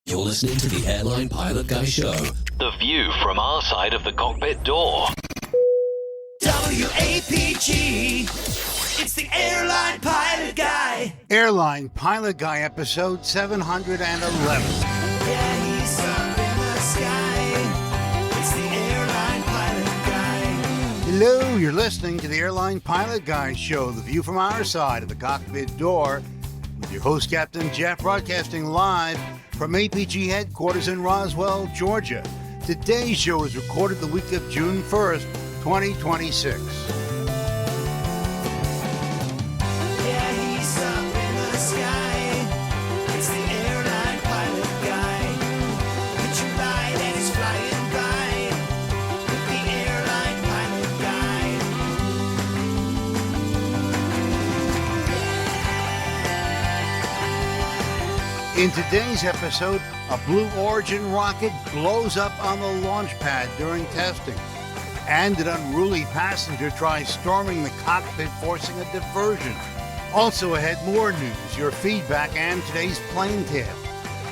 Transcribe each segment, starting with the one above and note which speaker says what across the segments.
Speaker 1: You're listening to the Airline Pilot Guy Show.
Speaker 2: The view from our side of the cockpit door.
Speaker 3: WAPG, it's the Airline Pilot Guy.
Speaker 4: Airline Pilot Guy episode 711.
Speaker 3: Yeah, he's up in the sky. It's the Airline Pilot Guy.
Speaker 4: Hello, you're listening to the Airline Pilot Guy Show, the view from our side of the cockpit door, with your host, Captain Jeff, broadcasting live from APG headquarters in Roswell, Georgia. Today's show is recorded the week of June 1st, 2026.
Speaker 3: Yeah, he's up in the sky. It's the Airline Pilot Guy. Put your light and he's flying by. With the Airline Pilot Guy.
Speaker 4: In today's episode, a Blue Origin rocket blows up on the Launchpad during testing, and an unruly passenger tries storming the cockpit, forcing a diversion. Also ahead, more news, your feedback, and today's plane tale.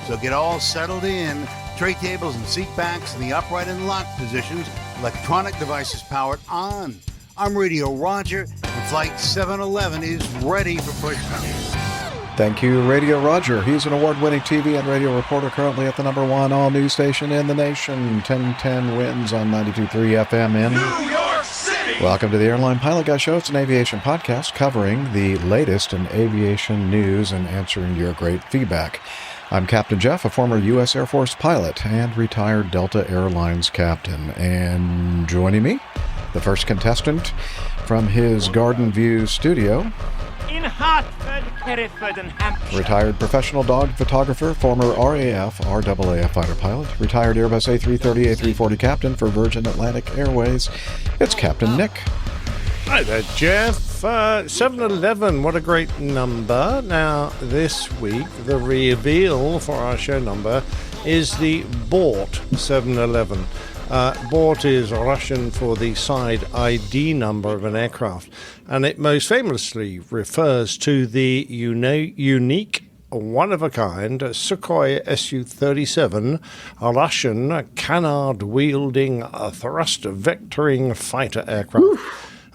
Speaker 4: So get all settled in, tray tables and seat backs in the upright and lock positions, electronic devices powered on. I'm Radio Roger, and Flight 711 is ready for pushback.
Speaker 5: Thank you, Radio Roger. He's an award-winning TV and radio reporter currently at the #1 all-news station in the nation. 1010 wins on 92.3 FM in
Speaker 3: New York City!
Speaker 5: Welcome to the Airline Pilot Guy Show. It's an aviation podcast covering the latest in aviation news and answering your great feedback. I'm Captain Jeff, a former U.S. Air Force pilot and retired Delta Airlines captain. And joining me, the first contestant from his Garden View studio,
Speaker 6: in Hartford, Hereford, and Hampshire.
Speaker 5: retired professional dog photographer, former RAF fighter pilot, retired Airbus A330, A340 captain for Virgin Atlantic Airways. It's Captain Nick.
Speaker 7: Hi there, Jeff. 711, what a great number. Now, this week, the reveal for our show number is the Bort 711. Bort is Russian for the side ID number of an aircraft, and it most famously refers to the unique, one-of-a-kind Sukhoi Su-37, a Russian canard-wielding thrust-vectoring fighter aircraft.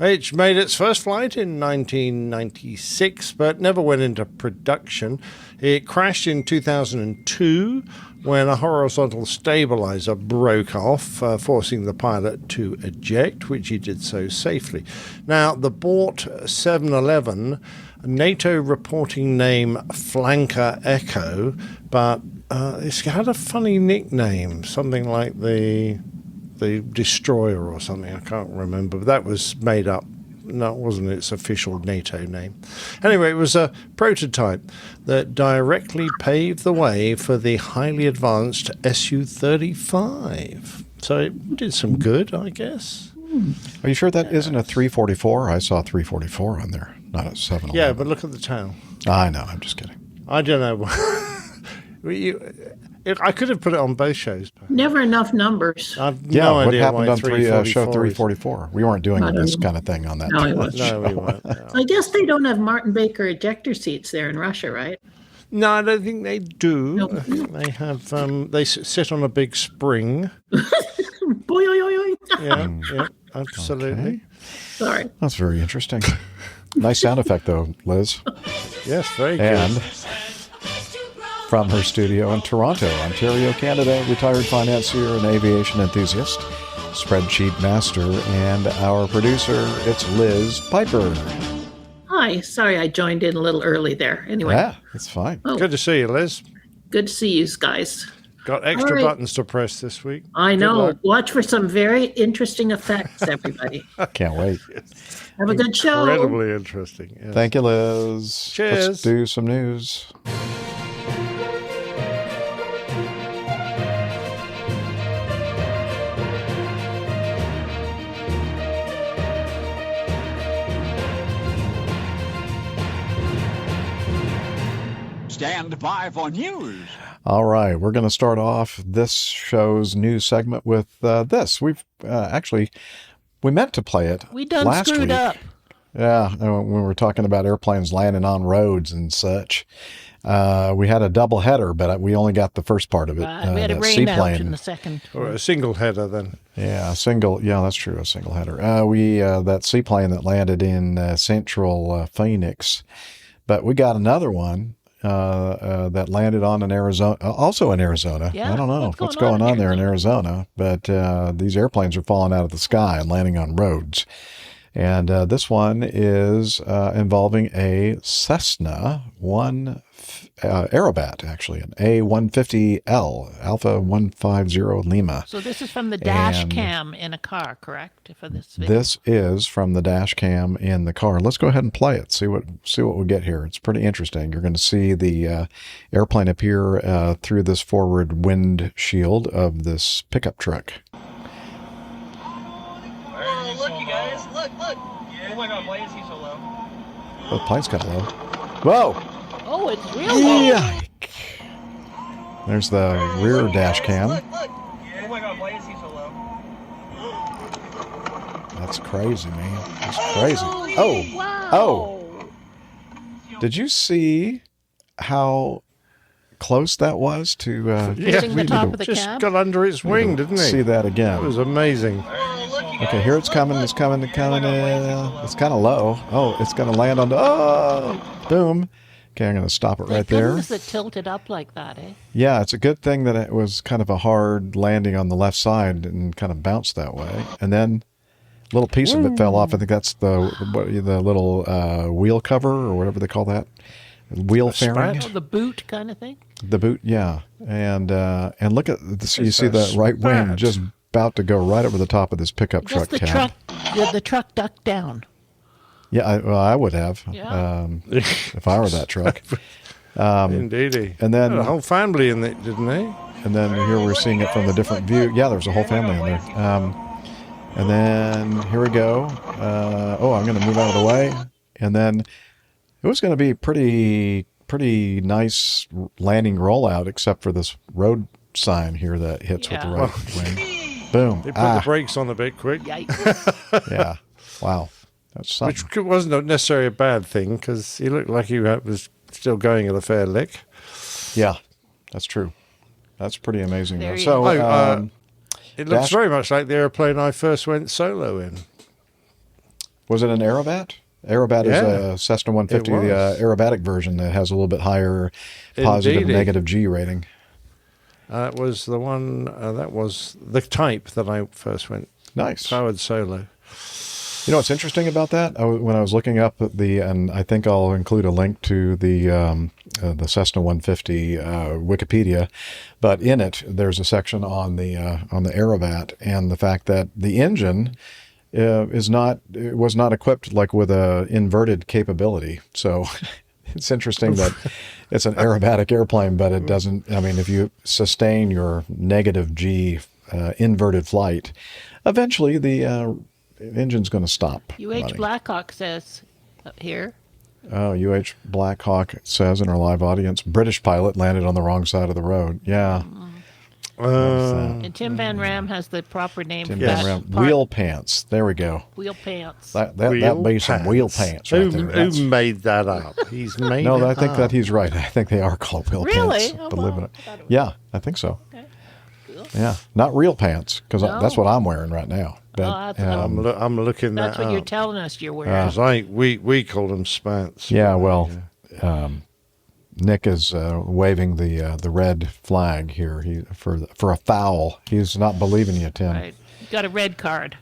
Speaker 7: It made its first flight in 1996, but never went into production. It crashed in 2002 when a horizontal stabilizer broke off, forcing the pilot to eject, which he did so safely. Now, the Bort 711, NATO reporting name Flanker Echo, but it's had a funny nickname, something like the Destroyer or something, I can't remember, but that was made up. No, it wasn't its official NATO name. Anyway, it was a prototype that directly paved the way for the highly advanced Su-35. So it did some good, I guess.
Speaker 5: Are you sure that isn't a 344? I saw 344 on there, not a 711.
Speaker 7: Yeah, but look at the tail.
Speaker 5: I know, I'm just kidding.
Speaker 7: I don't know. I could have put it on both shows.
Speaker 8: Never enough numbers.
Speaker 7: I've no
Speaker 5: what
Speaker 7: idea
Speaker 5: happened
Speaker 7: why
Speaker 5: on show 344? We weren't doing this kind of thing on that.
Speaker 8: No,
Speaker 7: we weren't. No.
Speaker 8: I guess they don't have Martin Baker ejector seats there in Russia, right?
Speaker 7: No, I don't think they do.
Speaker 8: Nope.
Speaker 7: They have. They sit on a big spring.
Speaker 8: Boy, oy, oy, oy.
Speaker 7: Yeah, absolutely.
Speaker 5: Okay.
Speaker 8: Sorry.
Speaker 5: That's very interesting. Nice sound effect, though, Liz.
Speaker 7: Yes, very good.
Speaker 5: And from her studio in Toronto, Ontario, Canada, retired financier and aviation enthusiast, spreadsheet master, and our producer, it's Liz Piper.
Speaker 8: Hi. Sorry I joined in a little early there. Anyway.
Speaker 5: Yeah, it's fine.
Speaker 8: Oh,
Speaker 7: Good to see you, Liz.
Speaker 8: good to see you guys.
Speaker 7: Got extra
Speaker 8: All right.
Speaker 7: buttons to press this week.
Speaker 8: I
Speaker 7: Good
Speaker 8: know.
Speaker 7: luck.
Speaker 8: Watch for some very interesting effects, everybody.
Speaker 5: Can't wait.
Speaker 8: Have a good show.
Speaker 7: Incredibly interesting. Yes.
Speaker 5: Thank you, Liz.
Speaker 7: Cheers.
Speaker 5: Let's do some news.
Speaker 9: Stand by for news.
Speaker 5: All right, we're going to start off this show's news segment with this. We've we meant to play it
Speaker 8: We done
Speaker 5: last
Speaker 8: screwed
Speaker 5: week.
Speaker 8: up.
Speaker 5: Yeah, when we were talking about airplanes landing on roads and such. We had a double header, but we only got the first part of it.
Speaker 8: We had a
Speaker 5: that
Speaker 8: rain out
Speaker 5: seaplane.
Speaker 8: in the second.
Speaker 7: Or a single header then.
Speaker 5: Yeah, yeah, that's true, a single header. That seaplane that landed in central Phoenix, but we got another one that landed on in Arizona, also in Arizona.
Speaker 8: Yeah,
Speaker 5: I don't know what's going on there in Arizona, but these airplanes are falling out of the sky and landing on roads. And this one is involving a Cessna Aerobat, actually, an A150L, Alpha 150 Lima.
Speaker 8: So this is from the dash cam in a car, correct? For this video?
Speaker 5: This is from the dash cam in the car. Let's go ahead and play it. See what we get here. It's pretty interesting. You're going to see the airplane appear through this forward windshield of this pickup truck.
Speaker 10: Oh, look, you guys. Look. Oh my God, why is he so low?
Speaker 5: The plane's kind of low. Whoa!
Speaker 8: Oh, it's real low.
Speaker 5: Yike. There's the rear dash cam.
Speaker 10: Look. Oh my God, why is he so low?
Speaker 5: That's crazy, man. That's crazy.
Speaker 8: Wow.
Speaker 5: Oh. Did you see how close that was to
Speaker 8: Hitting the top of the
Speaker 7: Just
Speaker 8: cab?
Speaker 7: got under its wing, didn't he?
Speaker 5: see that again?
Speaker 7: That was amazing.
Speaker 5: Okay, here it's coming. It's coming. It's kind of low. Oh, it's going to land on the. Oh, boom. Okay, I'm going to stop it right there.
Speaker 8: Is it tilted up like that, eh?
Speaker 5: Yeah, it's a good thing that it was kind of a hard landing on the left side and kind of bounced that way. And then a little piece of it fell off. I think that's the little wheel cover or whatever they call that. Wheel fairing.
Speaker 8: Oh, the boot kind of thing?
Speaker 5: The boot, yeah. And look at this. You see the right wing just about to go right over the top of this pickup truck cab.
Speaker 8: The truck ducked down.
Speaker 5: Yeah, I would have
Speaker 8: Yeah.
Speaker 5: if I were that truck.
Speaker 7: Indeedy.
Speaker 5: And then
Speaker 7: Had a whole family in it, didn't they?
Speaker 5: And then here we're seeing it from the different view. Yeah, there's a whole family in there. And then here we go. I'm going to move out of the way. And then it was going to be pretty nice landing rollout, except for this road sign here that hits with the right wing. Boom.
Speaker 7: They put the brakes on a bit quick.
Speaker 8: Yikes.
Speaker 5: Yeah. Wow. That's something.
Speaker 7: Which wasn't necessarily a bad thing because he looked like he was still going at a fair lick.
Speaker 5: Yeah, that's true. That's pretty amazing.
Speaker 8: There you
Speaker 5: So
Speaker 8: go.
Speaker 7: It looks very much like the airplane I first went solo in.
Speaker 5: was it an Aerobat? Aerobat is a Cessna 150, the
Speaker 7: was.
Speaker 5: aerobatic version that has a little bit higher positive
Speaker 7: Indeedy.
Speaker 5: negative G rating.
Speaker 7: That was the one, that was the type that I first went
Speaker 5: Nice.
Speaker 7: powered solo.
Speaker 5: You know what's interesting about that? When I was looking up and I think I'll include a link to the Cessna 150 Wikipedia, but in it there's a section on the Aerobat and the fact that the engine was not equipped like with a inverted capability. So it's interesting that it's an aerobatic airplane, but it doesn't. I mean, if you sustain your negative G inverted flight, eventually the engine's going to stop.
Speaker 8: UH Blackhawk says here.
Speaker 5: Oh, UH Blackhawk says in our live audience, British pilot landed on the wrong side of the road. Yeah.
Speaker 8: And Tim Van Ram has the proper name for
Speaker 5: Van
Speaker 8: that
Speaker 5: Ram.
Speaker 8: part.
Speaker 5: Wheel pants. There we go.
Speaker 8: Wheel pants.
Speaker 5: That'd be some wheel pants right there.
Speaker 7: Who made that up? He's made
Speaker 5: No,
Speaker 7: it
Speaker 5: I think
Speaker 7: up.
Speaker 5: that he's right. I think they are called wheel
Speaker 8: Really?
Speaker 5: pants.
Speaker 8: Oh,
Speaker 5: Believe
Speaker 8: wow.
Speaker 5: it.
Speaker 8: I thought it was-
Speaker 5: Yeah, I think so.
Speaker 8: Okay. Cool.
Speaker 5: Yeah, not real pants because
Speaker 8: No.
Speaker 5: that's what I'm wearing right now. But
Speaker 8: that's
Speaker 7: I'm looking
Speaker 8: That's
Speaker 7: that
Speaker 8: what you're
Speaker 7: up.
Speaker 8: telling us you're wearing.
Speaker 7: 'Cause we call them spats.
Speaker 5: yeah, well, Nick is waving the red flag here. For a foul. He's not believing you, Tim.
Speaker 8: Right. You got a red card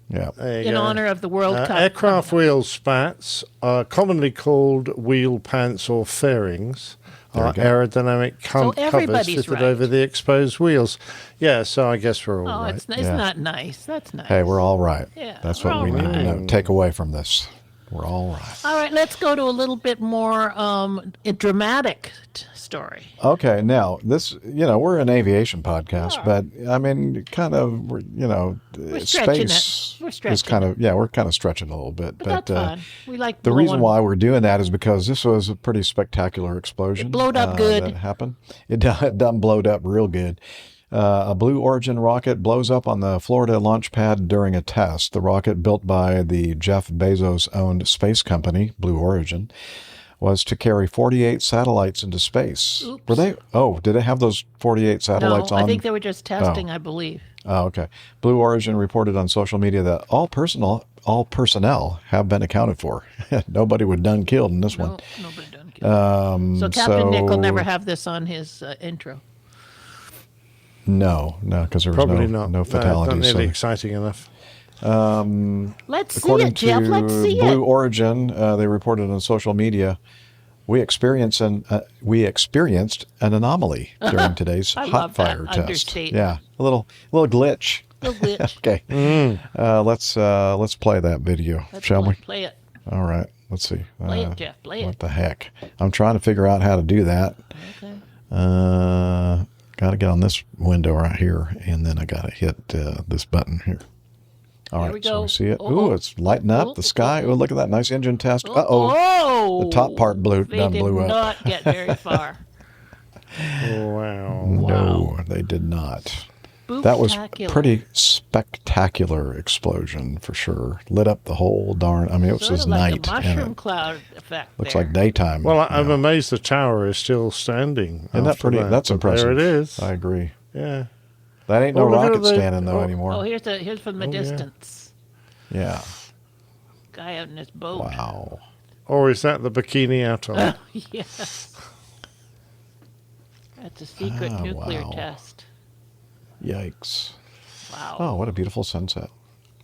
Speaker 5: Yeah.
Speaker 7: There you
Speaker 8: in
Speaker 7: go.
Speaker 8: honor of the World Cup.
Speaker 7: Aircraft wheel spats are commonly called wheel pants or fairings.
Speaker 5: There
Speaker 7: Are
Speaker 5: you go.
Speaker 7: aerodynamic covers
Speaker 8: everybody's
Speaker 7: fitted
Speaker 8: right.
Speaker 7: over the exposed wheels. Yeah, so I guess we're all
Speaker 8: Oh,
Speaker 7: right.
Speaker 8: it's
Speaker 5: Yeah.
Speaker 8: not nice. That's nice.
Speaker 5: Hey, we're all right.
Speaker 8: Yeah,
Speaker 5: That's
Speaker 8: we're
Speaker 5: what we
Speaker 8: all
Speaker 5: need to know. Take away from this. We're all right.
Speaker 8: All right, let's go to a little bit more a dramatic story.
Speaker 5: Okay, now this, we're an aviation podcast, but I mean, kind of,
Speaker 8: stretching
Speaker 5: space
Speaker 8: it. We're
Speaker 5: is
Speaker 8: stretching
Speaker 5: kind of, we're kind of stretching a little bit.
Speaker 8: But that's fun. We like
Speaker 5: the reason
Speaker 8: blowing-
Speaker 5: why we're doing that is because this was a pretty spectacular explosion.
Speaker 8: It blowed up good.
Speaker 5: That happened. It done blowed up real good. A Blue Origin rocket blows up on the Florida Launchpad during a test. The rocket, built by the Jeff Bezos-owned space company, Blue Origin, was to carry 48 satellites into space.
Speaker 8: Oops.
Speaker 5: Were they? Oh, did it have those 48 satellites
Speaker 8: No,
Speaker 5: on?
Speaker 8: I think they were just testing, I believe.
Speaker 5: Oh, okay. Blue Origin reported on social media that all personnel have been accounted for. Nobody was done killed in this one.
Speaker 8: Nobody done killed. So Captain Nick will never have this on his intro.
Speaker 5: No, because there was
Speaker 7: Probably
Speaker 5: no fatalities.
Speaker 7: Not nearly exciting enough.
Speaker 8: Let's see
Speaker 5: According
Speaker 8: it, Jeff.
Speaker 5: to
Speaker 8: Let's see
Speaker 5: Blue
Speaker 8: it.
Speaker 5: Origin, they reported on social media, we experienced an anomaly during today's
Speaker 8: I
Speaker 5: hot
Speaker 8: love that
Speaker 5: fire test.
Speaker 8: understatement.
Speaker 5: Yeah, a little glitch. Okay, let's play that video, shall we?
Speaker 8: Play it.
Speaker 5: All right, let's see.
Speaker 8: Play it, Jeff. Play
Speaker 5: What
Speaker 8: it.
Speaker 5: the heck? I'm trying to figure out how to do that.
Speaker 8: Okay.
Speaker 5: Got to get on this window right here, and then I got to hit this button here. All
Speaker 8: There
Speaker 5: right,
Speaker 8: we
Speaker 5: so
Speaker 8: go.
Speaker 5: we see it.
Speaker 8: Oh,
Speaker 5: Ooh, it's lighting up
Speaker 8: oh,
Speaker 5: the sky. Oh, look at that nice engine test.
Speaker 8: Oh,
Speaker 5: the top part blew
Speaker 8: they did
Speaker 5: up.
Speaker 8: not get very far.
Speaker 7: Wow.
Speaker 5: No, they did not. That was pretty spectacular explosion for sure. Lit up the whole darn. I mean, it was
Speaker 8: Sort
Speaker 5: just
Speaker 8: of like
Speaker 5: night.
Speaker 8: a
Speaker 5: and
Speaker 8: mushroom
Speaker 5: it
Speaker 8: cloud effect.
Speaker 5: looks
Speaker 8: there.
Speaker 5: like daytime.
Speaker 7: Well, I'm amazed the tower is still standing.
Speaker 5: Isn't that
Speaker 7: after
Speaker 5: pretty? That's
Speaker 7: but
Speaker 5: impressive.
Speaker 7: There it is.
Speaker 5: I agree.
Speaker 7: Yeah.
Speaker 5: That ain't no
Speaker 7: look at
Speaker 5: rocket
Speaker 7: the-
Speaker 5: standing though anymore.
Speaker 8: Oh, here's from the distance.
Speaker 5: Yeah.
Speaker 8: Guy out in his boat.
Speaker 5: Wow.
Speaker 7: Or is that the bikini atoll?
Speaker 8: Yes. That's a secret nuclear
Speaker 5: wow.
Speaker 8: test.
Speaker 5: Yikes.
Speaker 8: Wow.
Speaker 5: Oh, what a beautiful sunset.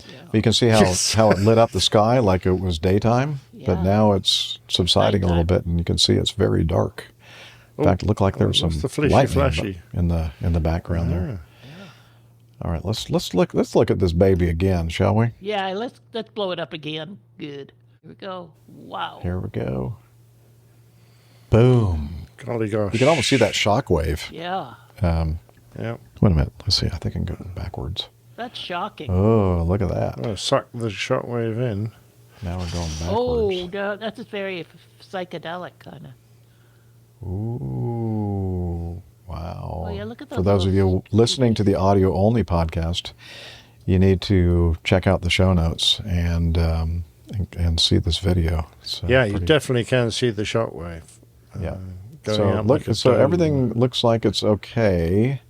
Speaker 8: Yeah.
Speaker 5: You can see how it lit up the sky like it was daytime, but
Speaker 8: Yeah.
Speaker 5: now it's subsiding a little bit, and you can see it's very dark. In fact, it looked like there was some
Speaker 7: what's the flashy,
Speaker 5: lightning
Speaker 7: flashy?
Speaker 5: in the background there. All right, let's look at this baby again, shall we?
Speaker 8: Yeah, let's blow it up again. Good. Here we go. Wow.
Speaker 5: Here we go. Boom.
Speaker 7: Golly gosh.
Speaker 5: You can almost see that shock wave.
Speaker 8: Yeah.
Speaker 7: Yeah.
Speaker 5: Wait a minute. Let's see. I think I can go backwards.
Speaker 8: That's shocking.
Speaker 5: Oh, look at that.
Speaker 7: Oh, suck the shockwave in.
Speaker 5: Now we're going backwards.
Speaker 8: Oh, that's very psychedelic kind of.
Speaker 5: Ooh, wow.
Speaker 8: Oh, yeah, look at
Speaker 5: For
Speaker 8: those
Speaker 5: those of you
Speaker 8: little
Speaker 5: listening to the audio-only podcast, you need to check out the show notes and see this video.
Speaker 7: Yeah, you definitely can see the shockwave.
Speaker 5: Yeah.
Speaker 7: Going
Speaker 5: So
Speaker 7: out
Speaker 5: look,
Speaker 7: like a
Speaker 5: so
Speaker 7: dome.
Speaker 5: everything looks like it's okay.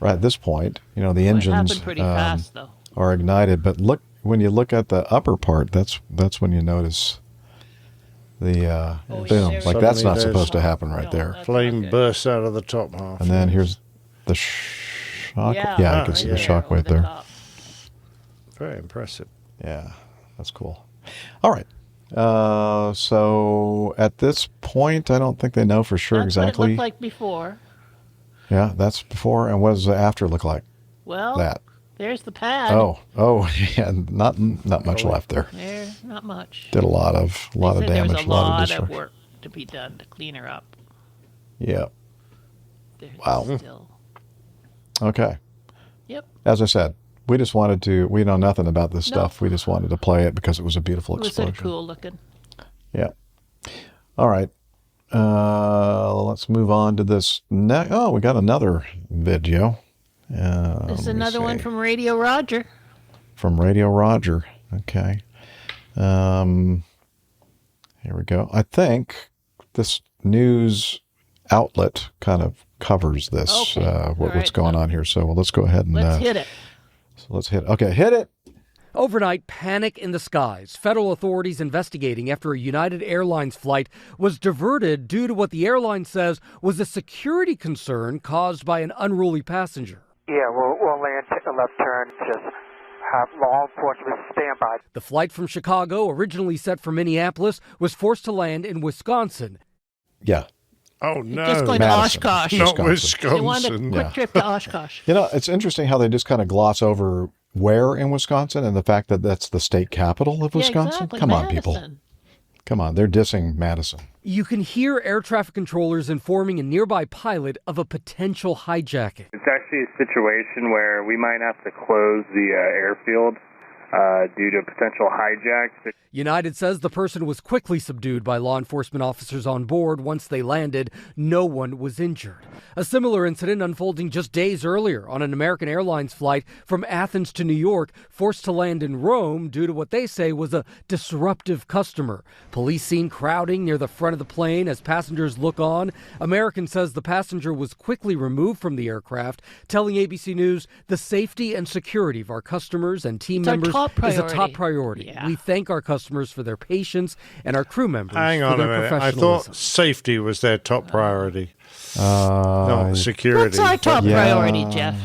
Speaker 5: Right at this point, the engines
Speaker 8: It happened pretty fast, though.
Speaker 5: are ignited. But look, when you look at the upper part, that's when you notice the boom.
Speaker 8: there
Speaker 5: Like
Speaker 8: it
Speaker 7: Suddenly
Speaker 5: that's not
Speaker 7: there's-
Speaker 5: supposed to happen right
Speaker 8: No,
Speaker 5: there.
Speaker 8: that's
Speaker 7: Flame
Speaker 8: not good.
Speaker 7: bursts out of the top half.
Speaker 5: And then here's the shock.
Speaker 8: Yeah,
Speaker 5: you
Speaker 8: right
Speaker 5: can see the
Speaker 8: there
Speaker 5: shock
Speaker 8: over
Speaker 5: wave
Speaker 8: the
Speaker 5: there.
Speaker 8: top.
Speaker 7: Very impressive.
Speaker 5: Yeah, that's cool. All right. So at this point, I don't think they know for sure
Speaker 8: That's what it
Speaker 5: exactly.
Speaker 8: looked like before.
Speaker 5: Yeah, that's before. And what does the after look like?
Speaker 8: Well,
Speaker 5: That.
Speaker 8: there's the pad.
Speaker 5: Oh, yeah, not much left there.
Speaker 8: There, not much.
Speaker 5: Did a lot of
Speaker 8: They
Speaker 5: damage,
Speaker 8: said there was
Speaker 5: a
Speaker 8: a
Speaker 5: lot of
Speaker 8: lot of
Speaker 5: destruction.
Speaker 8: work to be done to clean her up.
Speaker 5: Yeah.
Speaker 8: There's
Speaker 5: Wow.
Speaker 8: Still.
Speaker 5: Okay.
Speaker 8: Yep.
Speaker 5: As I said, we just wanted to. We know nothing about this stuff. We just wanted to play it because it was a beautiful
Speaker 8: It was
Speaker 5: explosion.
Speaker 8: so cool looking.
Speaker 5: Yeah. All right. Let's move on to this. Oh, we got another video.
Speaker 8: This is another one from Radio Roger.
Speaker 5: From Radio Roger. Okay. Here we go. I think this news outlet kind of covers this,
Speaker 8: Okay.
Speaker 5: what's going on here. So let's go ahead and
Speaker 8: Let's hit it.
Speaker 5: So let's hit. Okay, hit it.
Speaker 11: Overnight, panic in the skies. Federal authorities investigating after a United Airlines flight was diverted due to what the airline says was a security concern caused by an unruly passenger.
Speaker 12: Yeah, we'll land, take a left turn, just have law enforcement stand by.
Speaker 11: The flight from Chicago, originally set for Minneapolis, was forced to land in Wisconsin.
Speaker 5: Yeah.
Speaker 7: Oh, no.
Speaker 8: Just going
Speaker 5: Madison,
Speaker 8: to Oshkosh.
Speaker 7: Not
Speaker 5: Wisconsin.
Speaker 8: They wanted a quick trip to Oshkosh.
Speaker 5: It's interesting how they just kind of gloss over where in Wisconsin and the fact that that's the state capital of Wisconsin.
Speaker 8: Yeah, exactly.
Speaker 5: Come on, people.
Speaker 8: Madison.
Speaker 5: Come on. They're dissing Madison.
Speaker 11: You can hear air traffic controllers informing a nearby pilot of a potential hijacking.
Speaker 13: It's actually a situation where we might have to close the airfield due to potential hijacks.
Speaker 11: United says the person was quickly subdued by law enforcement officers on board. Once they landed, no one was injured. A similar incident unfolding just days earlier on an American Airlines flight from Athens to New York, forced to land in Rome due to what they say was a disruptive customer. Police seen crowding near the front of the plane as passengers look on. American says the passenger was quickly removed from the aircraft, telling ABC News the safety and security of our customers and team members is a top priority. Yeah. We thank our customers for their patience and our crew members
Speaker 7: Hang
Speaker 11: for
Speaker 7: on
Speaker 11: their
Speaker 7: a minute. I
Speaker 11: professionalism.
Speaker 7: thought safety was their top priority, not security.
Speaker 8: What's our top priority, Jeff?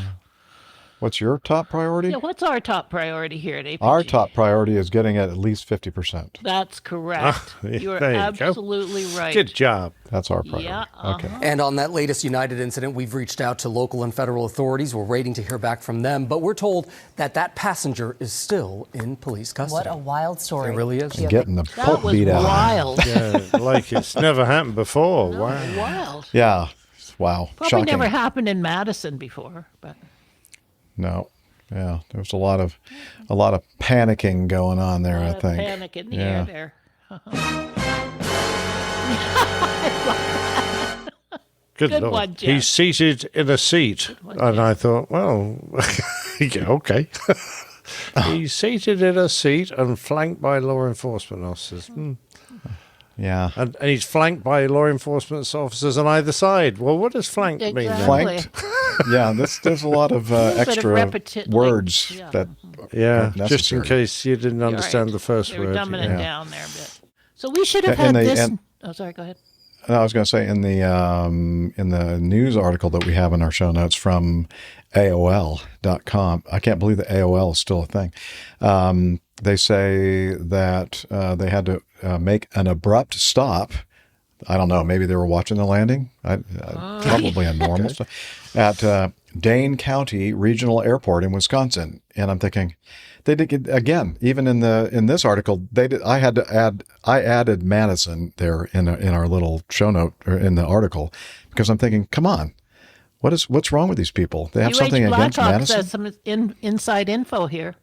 Speaker 5: What's your top priority?
Speaker 8: Yeah, what's our top priority here at APG?
Speaker 5: Our top priority is getting at least 50%.
Speaker 8: That's correct. You're absolutely right.
Speaker 7: Good job.
Speaker 5: That's our priority.
Speaker 8: Yeah,
Speaker 5: Okay.
Speaker 11: And on that latest United incident, we've reached out to local and federal authorities. We're waiting to hear back from them, but we're told that that passenger is still in police custody.
Speaker 14: What a wild story.
Speaker 11: It really is.
Speaker 5: And getting the poke beat out.
Speaker 8: Wild.
Speaker 7: Yeah, like it's never happened before.
Speaker 8: No,
Speaker 7: Wow.
Speaker 8: wild.
Speaker 5: Yeah. Wow.
Speaker 8: Probably
Speaker 5: Shocking.
Speaker 8: never happened in Madison before, but
Speaker 5: No. Yeah. There was a lot of panicking going on there, I think.
Speaker 8: Panic in the air there.
Speaker 7: Good
Speaker 8: Good
Speaker 7: Lord.
Speaker 8: one, Jeff.
Speaker 7: He's seated in a seat. And I thought, well, yeah, okay. He's seated in a seat and flanked by law enforcement officers.
Speaker 5: Yeah.
Speaker 7: And he's flanked by law enforcement officers on either side. Well, what does flanked mean then?
Speaker 5: Flanked? Yeah, there's a lot of extra words that
Speaker 7: Yeah,
Speaker 5: aren't
Speaker 7: just in
Speaker 5: necessary.
Speaker 7: case you didn't understand the first
Speaker 8: They were
Speaker 7: word.
Speaker 8: dumbing
Speaker 7: yeah.
Speaker 8: it down there a bit. So we should have
Speaker 5: And
Speaker 8: had
Speaker 5: they-
Speaker 8: this.
Speaker 5: and-
Speaker 8: Oh, sorry. Go ahead.
Speaker 5: I was going to say in the news article that we have in our show notes from AOL.com, I can't believe that AOL is still a thing. They say that they had to make an abrupt stop. I don't know. Maybe they were watching the landing. Probably a normal stuff at Dane County Regional Airport in Wisconsin. And I'm thinking, they did again. Even in this article, they did. I added Madison there in our little show note or in the article because I'm thinking, come on, what's wrong with these people? They have something against Madison.
Speaker 8: Says some inside info here.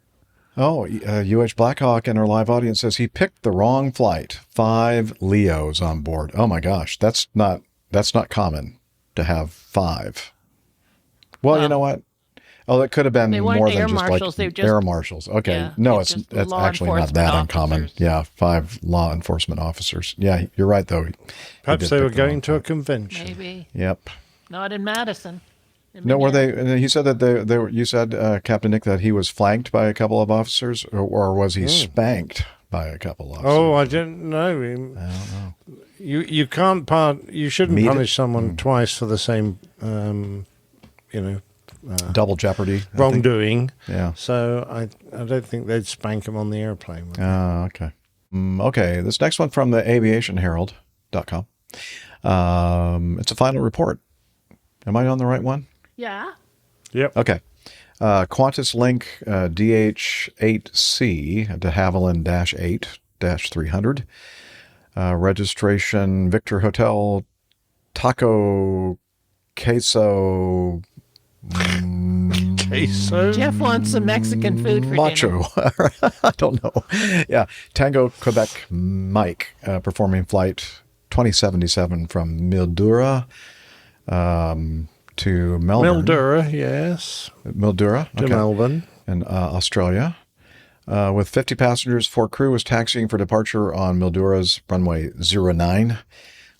Speaker 5: Oh, UH Blackhawk in our live audience says he picked the wrong flight. 5 Leos on board. Oh my gosh, that's not common to have 5. Well, you know what? Oh, it could have been more than just like air marshals. Okay,
Speaker 8: yeah,
Speaker 5: no, it's actually not that uncommon. Yeah, 5 law enforcement officers. Yeah, you're right though.
Speaker 7: Perhaps they were going to a convention.
Speaker 8: Maybe.
Speaker 5: Yep.
Speaker 8: Not in Madison.
Speaker 5: No, were they? And he said that they were. You said, Captain Nick, that he was flanked by a couple of officers, or was he spanked by a couple of officers?
Speaker 7: Oh, I didn't know. I don't
Speaker 5: know.
Speaker 7: You can't You shouldn't punish someone twice for the same.
Speaker 5: Double jeopardy,
Speaker 7: wrongdoing.
Speaker 5: Yeah.
Speaker 7: So I don't think they'd spank him on the airplane.
Speaker 5: Oh, okay. Okay. This next one from the aviationherald.com. It's a final report. Am I on the right one?
Speaker 8: Yeah.
Speaker 7: Yep.
Speaker 5: Okay. Qantaslink DH8C de Havilland -8-300. Registration Victor Hotel Taco Queso.
Speaker 7: Queso?
Speaker 8: Jeff wants some Mexican food for
Speaker 5: Macho.
Speaker 8: dinner.
Speaker 5: I don't know. Yeah. Tango Quebec Mike performing flight 2077 from Mildura to Melbourne.
Speaker 7: Mildura, yes.
Speaker 5: Mildura.
Speaker 7: To Melbourne.
Speaker 5: In Australia. With 50 passengers, 4 crew was taxiing for departure on Mildura's runway 09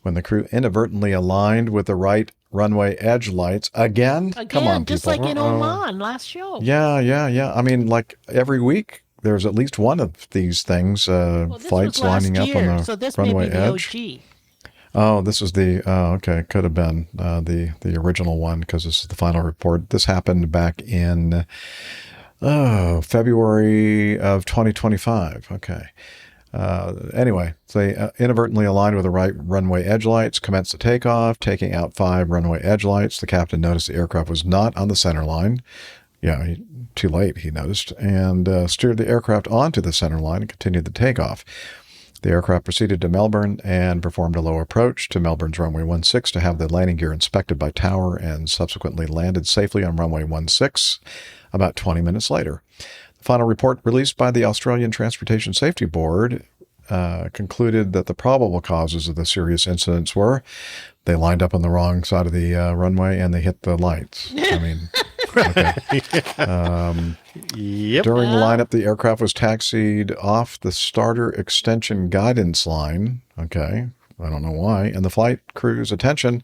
Speaker 5: when the crew inadvertently aligned with the right runway edge lights. Again? Come on,
Speaker 8: just
Speaker 5: people.
Speaker 8: like in Oman last show.
Speaker 5: Yeah. I mean, like every week, there's at least one of these things, flights lining up on the
Speaker 8: so this
Speaker 5: runway
Speaker 8: may be the
Speaker 5: edge.
Speaker 8: OG.
Speaker 5: Oh, this was okay. Could have been the original one because this is the final report. This happened back in February of 2025. Okay. Anyway, so they inadvertently aligned with the right runway edge lights, commenced the takeoff, taking out 5 runway edge lights. The captain noticed the aircraft was not on the center line. Yeah, too late, he noticed, and steered the aircraft onto the center line and continued the takeoff. The aircraft proceeded to Melbourne and performed a low approach to Melbourne's runway 16 to have the landing gear inspected by Tower and subsequently landed safely on runway 16 about 20 minutes later. The final report released by the Australian Transportation Safety Board concluded that the probable causes of the serious incidents were they lined up on the wrong side of the runway and they hit the lights. I mean, okay.
Speaker 7: Yep.
Speaker 5: During the lineup, the aircraft was taxied off the starter extension guidance line. Okay. I don't know why. And the flight crew's attention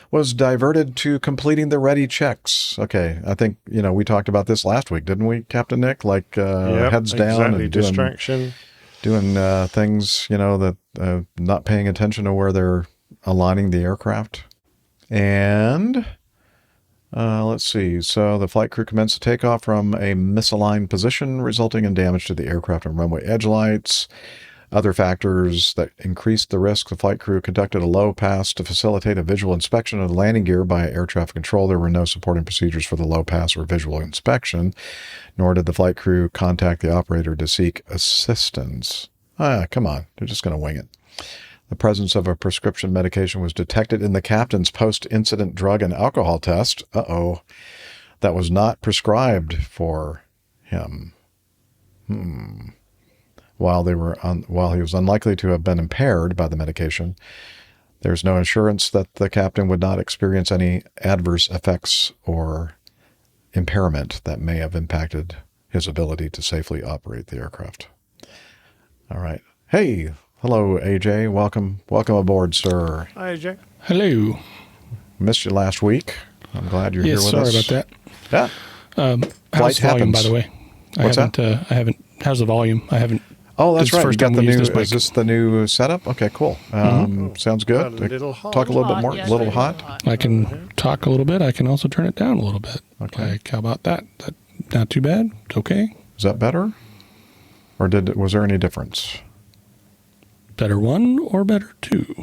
Speaker 5: was diverted to completing the ready checks. Okay. I think, we talked about this last week, didn't we, Captain Nick? Like heads down and
Speaker 7: distraction.
Speaker 5: Doing things, that not paying attention to where they're aligning the aircraft. And let's see. So the flight crew commenced the takeoff from a misaligned position, resulting in damage to the aircraft and runway edge lights. Other factors that increased the risk: the flight crew conducted a low pass to facilitate a visual inspection of the landing gear by air traffic control. There were no supporting procedures for the low pass or visual inspection, nor did the flight crew contact the operator to seek assistance. Come on. They're just going to wing it. The presence of a prescription medication was detected in the captain's post-incident drug and alcohol test. That was not prescribed for him. While he was unlikely to have been impaired by the medication, there's no assurance that the captain would not experience any adverse effects or impairment that may have impacted his ability to safely operate the aircraft. All right. Hey, hello, AJ. Welcome aboard, sir.
Speaker 7: Hi, AJ.
Speaker 14: Hello.
Speaker 5: Missed you last week. I'm glad you're here with
Speaker 14: sorry
Speaker 5: us.
Speaker 14: Sorry about
Speaker 5: that.
Speaker 14: Yeah. How's the volume, by the way?
Speaker 5: What's that?
Speaker 14: I haven't. How's the volume? I haven't.
Speaker 5: Oh, that's right. You got the new.
Speaker 14: Is
Speaker 5: this the new setup? Okay, cool. Sounds good. Talk a little bit more. A little hot.
Speaker 14: I can talk a little bit. I can also turn it down a little bit.
Speaker 5: Okay.
Speaker 14: Like, how about that? Not too bad. It's okay.
Speaker 5: Is that better? Or was there any difference?
Speaker 14: Better 1 or better 2?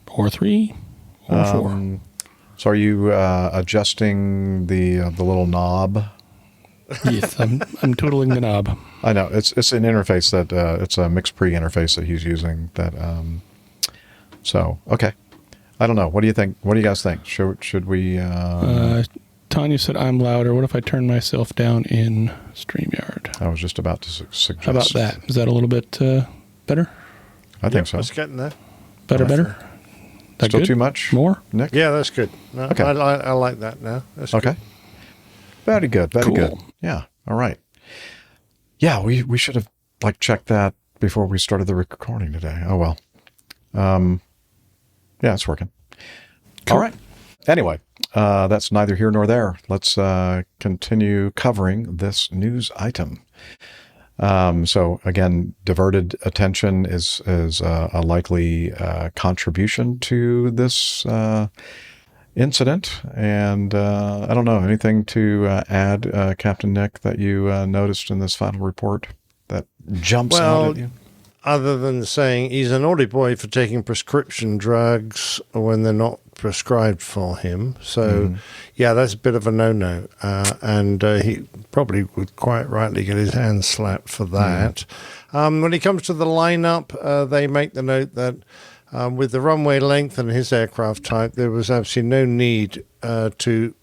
Speaker 14: Or 3 or 4?
Speaker 5: So are you adjusting the little knob?
Speaker 14: Yes, I'm tootling the knob.
Speaker 5: I know it's an interface that it's a mixed pre interface that he's using. That so okay, I don't know. What do you think? What do you guys think? Should we?
Speaker 14: Tanya said I'm louder. What if I turn myself down in StreamYard?
Speaker 5: I was just about to suggest.
Speaker 14: How about that? Is that a little bit better?
Speaker 5: I think so.
Speaker 7: It's getting there.
Speaker 14: Better. That
Speaker 5: Still
Speaker 14: good?
Speaker 5: too much,
Speaker 14: More?
Speaker 5: Nick?
Speaker 7: Yeah, that's good. No,
Speaker 5: okay,
Speaker 7: I like that now. That's
Speaker 5: okay.
Speaker 7: Good.
Speaker 5: Very good. Very
Speaker 14: cool.
Speaker 5: good. Yeah. All right. Yeah, we should have checked that before we started the recording today. Oh well. Yeah, it's working. Cool. All right. Anyway, that's neither here nor there. Let's continue covering this news item. So again, diverted attention is a likely contribution to this incident. And I don't know, anything to add, Captain Nick, that you noticed in this final report that jumps out at you?
Speaker 7: Other than saying he's a naughty boy for taking prescription drugs when they're not prescribed for him. So, yeah, that's a bit of a no-no. And he probably would quite rightly get his hands slapped for that. When it comes to the lineup, they make the note that with the runway length and his aircraft type, there was absolutely no need to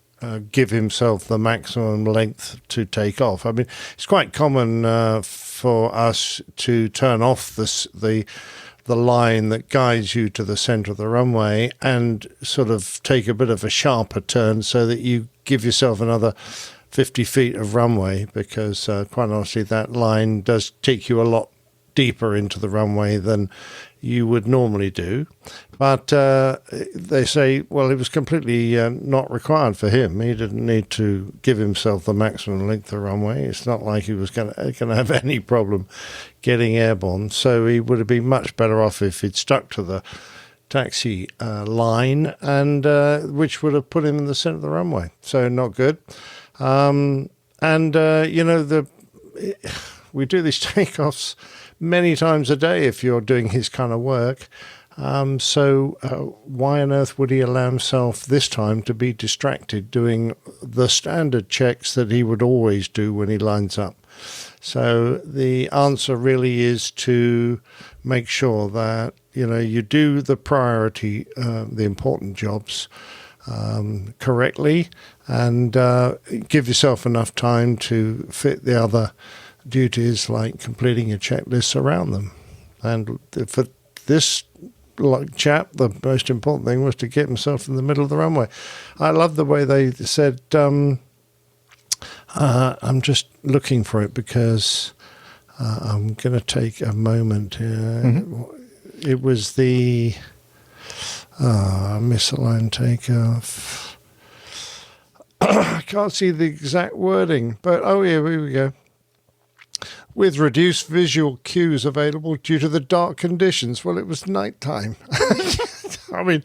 Speaker 7: give himself the maximum length to take off. I mean, it's quite common for us to turn off the line that guides you to the center of the runway and sort of take a bit of a sharper turn so that you give yourself another 50 feet of runway, because quite honestly, that line does take you a lot deeper into the runway than you would normally do. But they say, well, it was completely not required for him. He didn't need to give himself the maximum length of runway. It's not like he was going to have any problem getting airborne. So he would have been much better off if he'd stuck to the taxi line, and which would have put him in the center of the runway. So not good. We do these takeoffs many times a day if you're doing his kind of work. So why on earth would he allow himself this time to be distracted doing the standard checks that he would always do when he lines up? So the answer really is to make sure that, you do the priority, the important jobs, correctly, and give yourself enough time to fit the other duties like completing your checklists around them. And for this chap, the most important thing was to get himself in the middle of the runway. I love the way they said, I'm just looking for it because I'm going to take a moment here. It was the misaligned takeoff. I can't see the exact wording, but here we go. With reduced visual cues available due to the dark conditions. Well, it was nighttime. I mean,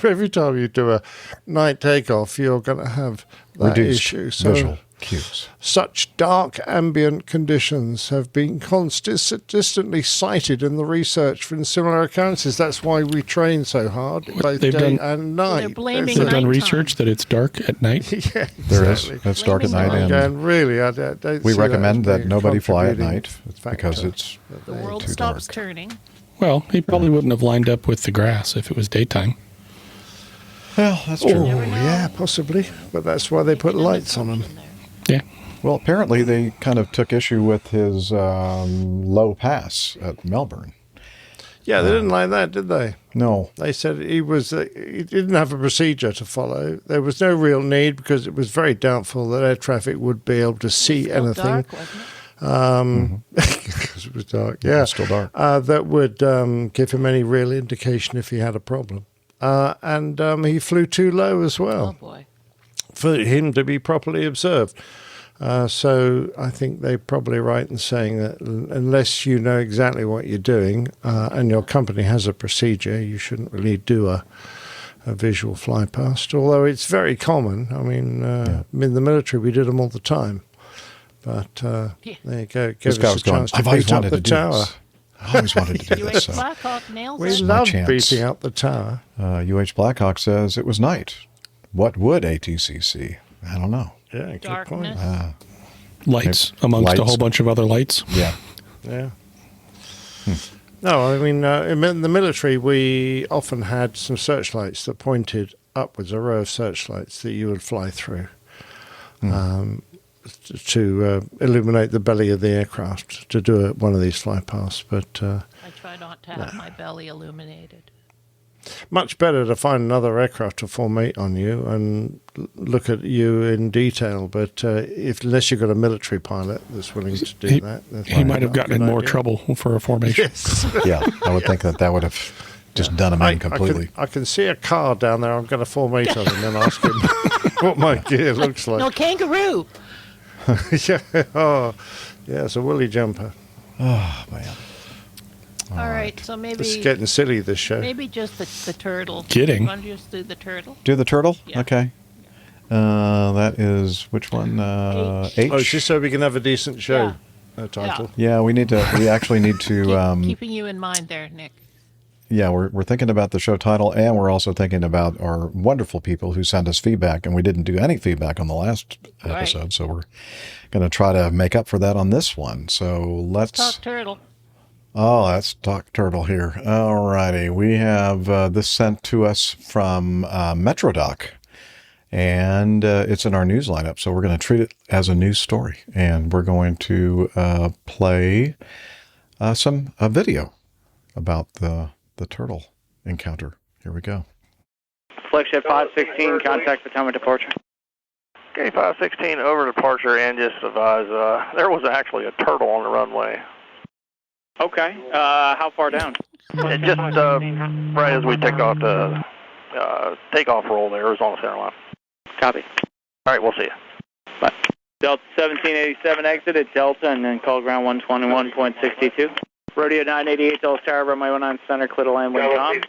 Speaker 7: every time you do a night takeoff, you're going to have that
Speaker 5: reduced
Speaker 7: issue. So,
Speaker 5: visual cues.
Speaker 7: Such dark ambient conditions have been consistently cited in the research for similar occurrences. That's why we train so hard, both day and night.
Speaker 8: They're blaming
Speaker 14: They've done
Speaker 8: nighttime.
Speaker 14: research that it's dark at night.
Speaker 7: Yeah,
Speaker 5: There is. It's dark at night, and
Speaker 7: really, I don't
Speaker 5: we
Speaker 7: see
Speaker 5: recommend
Speaker 7: as
Speaker 5: that
Speaker 7: being
Speaker 5: nobody
Speaker 7: a
Speaker 5: fly at
Speaker 7: contributing
Speaker 5: night because
Speaker 7: factor.
Speaker 5: it's
Speaker 8: The world
Speaker 5: too
Speaker 8: stops
Speaker 5: dark.
Speaker 8: turning.
Speaker 14: Well, he probably wouldn't have lined up with the grass if it was daytime.
Speaker 5: Well, that's
Speaker 7: Oh,
Speaker 5: true.
Speaker 7: yeah, possibly. But that's why they put lights on them.
Speaker 14: Yeah.
Speaker 5: Well, apparently they kind of took issue with his low pass at Melbourne.
Speaker 7: Yeah, they didn't like that, did they?
Speaker 5: No.
Speaker 7: They said he didn't have a procedure to follow. There was no real need because it was very doubtful that air traffic would be able to see anything.
Speaker 8: Dark, wasn't it?
Speaker 7: Because it was dark, yeah.
Speaker 5: It's still dark.
Speaker 7: That would give him any real indication if he had a problem. And he flew too low as well.
Speaker 8: Oh, boy.
Speaker 7: For him to be properly observed. So I think they're probably right in saying that unless you know exactly what you're doing and your company has a procedure, you shouldn't really do a visual fly past, although it's very common. I mean, in the military, we did them all the time. But there you go. Give
Speaker 5: This guy
Speaker 7: us
Speaker 5: was
Speaker 7: a
Speaker 5: going,
Speaker 7: chance to
Speaker 5: I've always
Speaker 7: beat up
Speaker 5: wanted
Speaker 7: the
Speaker 5: to do
Speaker 7: tower.
Speaker 5: this. I always wanted to do this.
Speaker 8: UH
Speaker 5: So.
Speaker 8: Blackhawk nails
Speaker 7: We
Speaker 8: it.
Speaker 7: love
Speaker 5: chance.
Speaker 7: beating up the tower.
Speaker 5: UH Blackhawk says it was night. What would ATC see? I don't know.
Speaker 7: Yeah, good point.
Speaker 8: Darkness.
Speaker 14: Lights amongst
Speaker 5: Lights.
Speaker 14: a whole bunch of other lights.
Speaker 5: Yeah.
Speaker 7: Yeah. No, I mean, in the military, we often had some searchlights that pointed upwards, a row of searchlights that you would fly through to illuminate the belly of the aircraft to do one of these flypasts. But
Speaker 8: I try not to have my belly illuminated.
Speaker 7: much better to find another aircraft to formate on you and look at you in detail. But unless you've got a military pilot that's willing to do that, that's
Speaker 14: He might have
Speaker 7: not a
Speaker 14: gotten in
Speaker 7: good
Speaker 14: more
Speaker 7: idea.
Speaker 14: trouble for a formation.
Speaker 7: Yes.
Speaker 5: Yeah, I would think that would have just done him in completely.
Speaker 7: I can see a car down there. I'm going to formate on him and ask him what my gear looks like.
Speaker 8: No, kangaroo.
Speaker 7: Yeah. Oh, yeah, it's a woolly jumper.
Speaker 5: Oh, man.
Speaker 8: All right, so maybe
Speaker 7: This is getting silly, this show.
Speaker 8: maybe just the turtle.
Speaker 14: Kidding.
Speaker 8: You want to just do the turtle?
Speaker 5: Do the turtle?
Speaker 8: Yeah.
Speaker 5: Okay. That is, which one? H?
Speaker 7: Oh, it's just so we can have a decent show title.
Speaker 5: Yeah, we actually need to...
Speaker 8: Keeping you in mind there, Nick.
Speaker 5: Yeah, we're thinking about the show title, and we're also thinking about our wonderful people who send us feedback, and we didn't do any feedback on the last episode, so we're going to try to make up for that on this one. So let's
Speaker 8: talk turtle.
Speaker 5: Oh, let's talk turtle here. All righty. We have this sent to us from MetroDoc, and it's in our news lineup, so we're going to treat it as a news story, and we're going to play a video about the turtle encounter. Here we go.
Speaker 12: Flagship 516, contact Potomac departure.
Speaker 15: Okay, 516 over departure, and just advise there was actually a turtle on the runway.
Speaker 12: Okay, how far down?
Speaker 15: Just right as we take off the takeoff roll there, Arizona center line.
Speaker 12: Copy.
Speaker 15: All right, we'll see you.
Speaker 12: Bye. Delta 1787 exited Delta and then call ground 121.62. Rodeo 988 Dulles Tower, runway 19 center, clear to land, wind calm.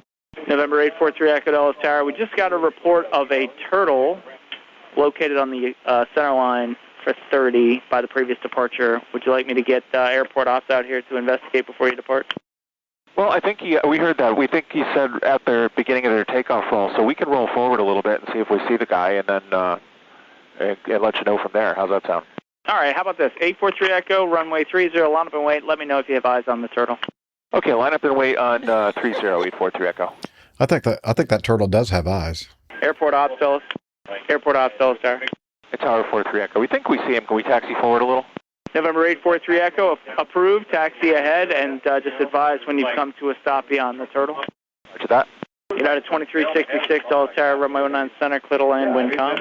Speaker 12: November 843 Echo Dulles Tower. We just got a report of a turtle located on the center line for 30 by the previous departure. Would you like me to get airport ops out here to investigate before you depart?
Speaker 16: Well, I think we heard that. We think he said at the beginning of their takeoff roll, so we can roll forward a little bit and see if we see the guy, and then and let you know from there. How's that sound?
Speaker 12: All right, how about this? 843 Echo, runway 30, line up and wait. Let me know if you have eyes on the turtle.
Speaker 16: Okay, line up and wait on 30, 843 Echo.
Speaker 5: I think that turtle does have eyes.
Speaker 12: Airport Ops, Phyllis. Airport Ops, Phyllis Tower.
Speaker 16: It's Tower 43 Echo. We think we see him. Can we taxi forward a little?
Speaker 12: November 843 Echo, approved, taxi ahead, and just advise when you've come to a stop beyond the turtle.
Speaker 16: Roger that.
Speaker 12: United 2366, Dallas Tower, runway 19 center, Clittle Lane, wind calm.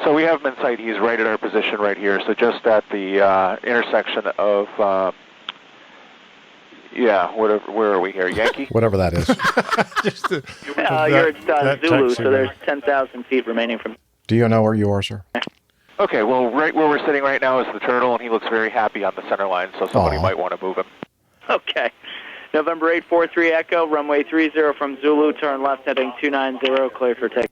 Speaker 16: So we have him in sight. He's right at our position right here. So just at the intersection of, where are we here? Yankee?
Speaker 5: Whatever that is.
Speaker 12: You're at Zulu, so there's 10,000 feet remaining from...
Speaker 5: Do you know where you are, sir?
Speaker 16: Okay, well, right where we're sitting right now is the turtle, and he looks very happy on the center line, so somebody might want to move him.
Speaker 12: Okay. November 843 Echo, runway 30 from Zulu, turn left heading 290, clear for take.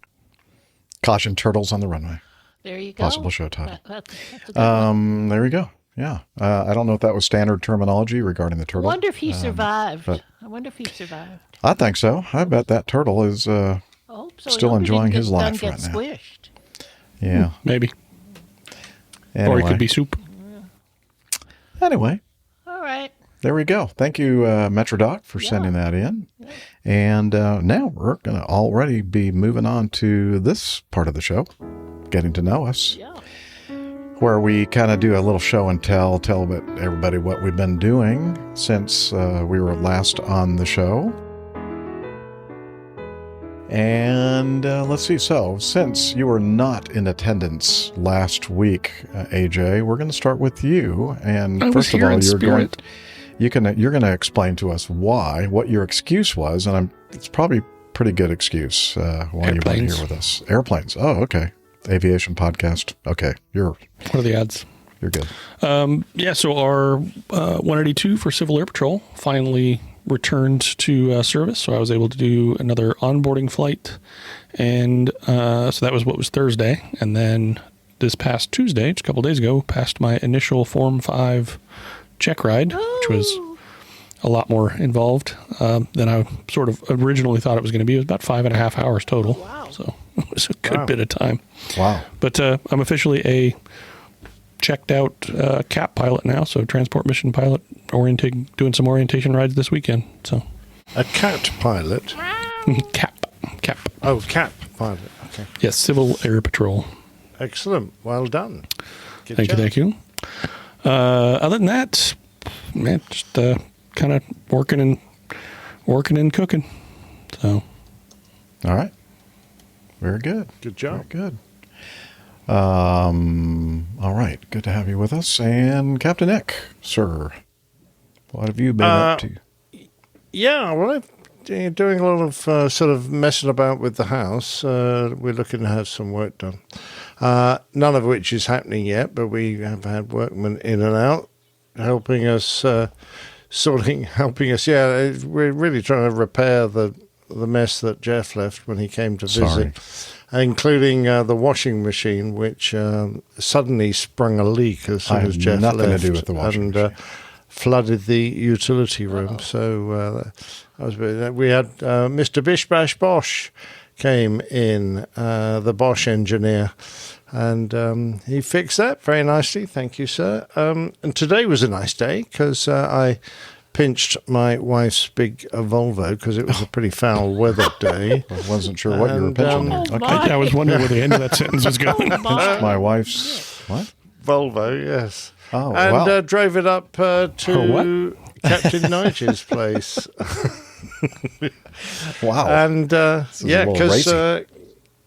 Speaker 5: Caution, turtles on the runway.
Speaker 8: There you go.
Speaker 5: Possible show title.
Speaker 8: That's a good one.
Speaker 5: There you go. Yeah. I don't know if that was standard terminology regarding the turtle.
Speaker 8: I wonder if he survived.
Speaker 5: but
Speaker 8: I
Speaker 5: I think so. I bet that turtle is still enjoying his life right now.
Speaker 8: Squished.
Speaker 5: Yeah.
Speaker 14: Maybe.
Speaker 5: Anyway.
Speaker 14: Or he could be soup.
Speaker 5: Anyway.
Speaker 8: All right.
Speaker 5: There we go. Thank you, MetroDoc, for sending that in. And now we're going to already be moving on to this part of the show, Getting to Know Us, where we kind of do a little show and tell everybody what we've been doing since we were last on the show. And let's see. So, since you were not in attendance last week, AJ, we're going to start with you. And first of all, you're going to explain to us what your excuse was, and it's probably a pretty good excuse why you weren't here with us. Airplanes. Oh, okay. Aviation podcast. Okay, what
Speaker 14: are the odds?
Speaker 5: You're good.
Speaker 14: So our 182 for Civil Air Patrol finally returned to service, so I was able to do another onboarding flight, and so that was what was Thursday, and then this past Tuesday, just a couple days ago, passed my initial Form 5 check ride, which was a lot more involved than I sort of originally thought it was going to be. It was about 5.5 hours total. Wow. So it was a good bit of time.
Speaker 5: Wow.
Speaker 14: But I'm officially a checked out CAP pilot now, so transport mission pilot, doing some orientation rides this weekend. So
Speaker 7: a CAT pilot?
Speaker 14: CAP.
Speaker 7: Oh, CAP pilot. Okay.
Speaker 14: Yes, Civil Air Patrol.
Speaker 7: Excellent. Well done. Good
Speaker 14: Thank you. Other than that, man, just kind of working and cooking. So,
Speaker 5: all right, very good.
Speaker 7: Good job.
Speaker 5: Very good. All right, good to have you with us. And Captain Nick, sir, what have you been up to?
Speaker 7: Yeah, well, I've been doing a lot of sort of messing about with the house. We're looking to have some work done. None of which is happening yet, but we have had workmen in and out helping us. Yeah, we're really trying to repair the mess that Jeff left when he came to visit, including the washing machine, which suddenly sprung a leak as soon as Jeff left.
Speaker 5: Nothing to do with the washing machine.
Speaker 7: Flooded the utility room. So we had Mr. Bish Bash Bosch came in, the Bosch engineer, and he fixed that very nicely. Thank you, sir. And today was a nice day because I pinched my wife's big Volvo because it was a pretty foul weather day.
Speaker 5: I wasn't sure what you were pinching there.
Speaker 14: Okay. I was wondering where the end of that sentence was going.
Speaker 5: My wife's what?
Speaker 7: Volvo, yes.
Speaker 5: Oh,
Speaker 7: and
Speaker 5: wow.
Speaker 7: Drove it up to Captain Nigel's place.
Speaker 5: Wow.
Speaker 7: And because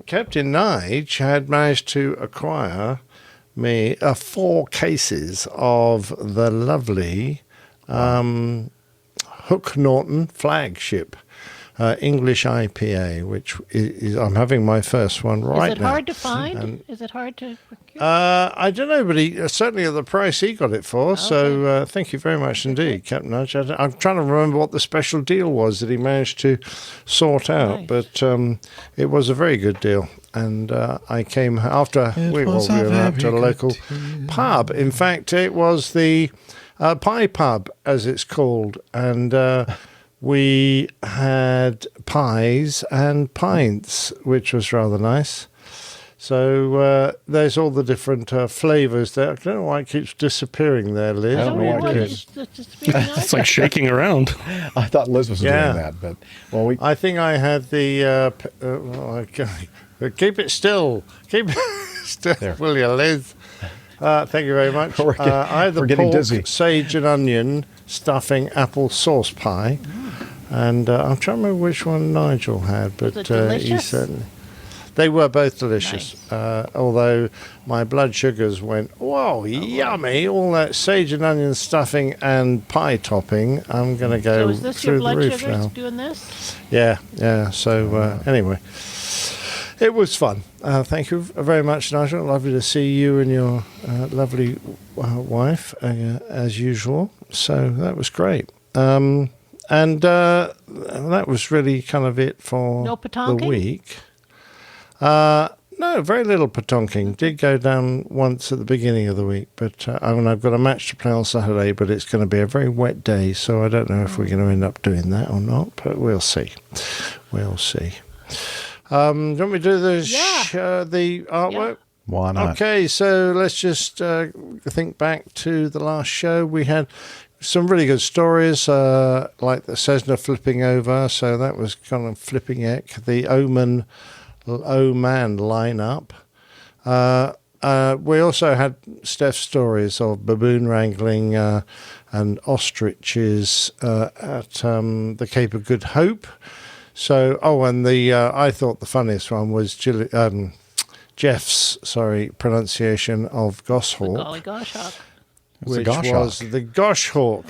Speaker 7: Captain Nige had managed to acquire me 4 cases of the lovely Hook Norton flagship English IPA, which is I'm having my first one right now.
Speaker 8: Is it hard to find? Is it hard to procure?
Speaker 7: I don't know, but certainly at the price he got it for. Okay. So thank you very much indeed, Captain Nudge. I'm trying to remember what the special deal was that he managed to sort out, but it was a very good deal. And I came after we were up to the local pub. In fact, it was the Pie Pub, as it's called, and we had pies and pints, which was rather nice. So there's all the different flavours there. I don't know why it keeps disappearing there, Liz.
Speaker 5: I don't know why it is.
Speaker 14: It's like shaking around.
Speaker 5: I thought Liz was doing that, but
Speaker 7: I think I had the Keep it still. Keep it still, will you, Liz? Thank you very much. I had the pork, dizzy. Sage and onion, stuffing, apple sauce pie. And I'm trying to remember which one Nigel had, but he certainly... They were both delicious, although my blood sugars went, whoa, yummy, all that sage and onion stuffing and pie topping. I'm going to go
Speaker 8: is this
Speaker 7: through
Speaker 8: your blood
Speaker 7: the roof
Speaker 8: sugars
Speaker 7: now.
Speaker 8: doing this?
Speaker 7: Yeah. So anyway, it was fun. Thank you very much, Nigel. Lovely to see you and your lovely wife, as usual. So that was great. And that was really kind of it for the week. No, very little patonking. Did go down once at the beginning of the week, but I've got a match to play on Saturday, but it's going to be a very wet day, so I don't know if we're going to end up doing that or not, but we'll see. We'll see. Do you want me to do the artwork? Yeah.
Speaker 5: Why not?
Speaker 7: Okay, so let's just think back to the last show. We had some really good stories, like the Cessna flipping over, so that was kind of flipping eck. The Oman lineup. We also had Steph's stories of baboon wrangling and ostriches at the Cape of Good Hope. So, and I thought the funniest one was Jeff's pronunciation of Goshawk.
Speaker 8: The golly gosh hawk.
Speaker 7: Which was the Goshawk.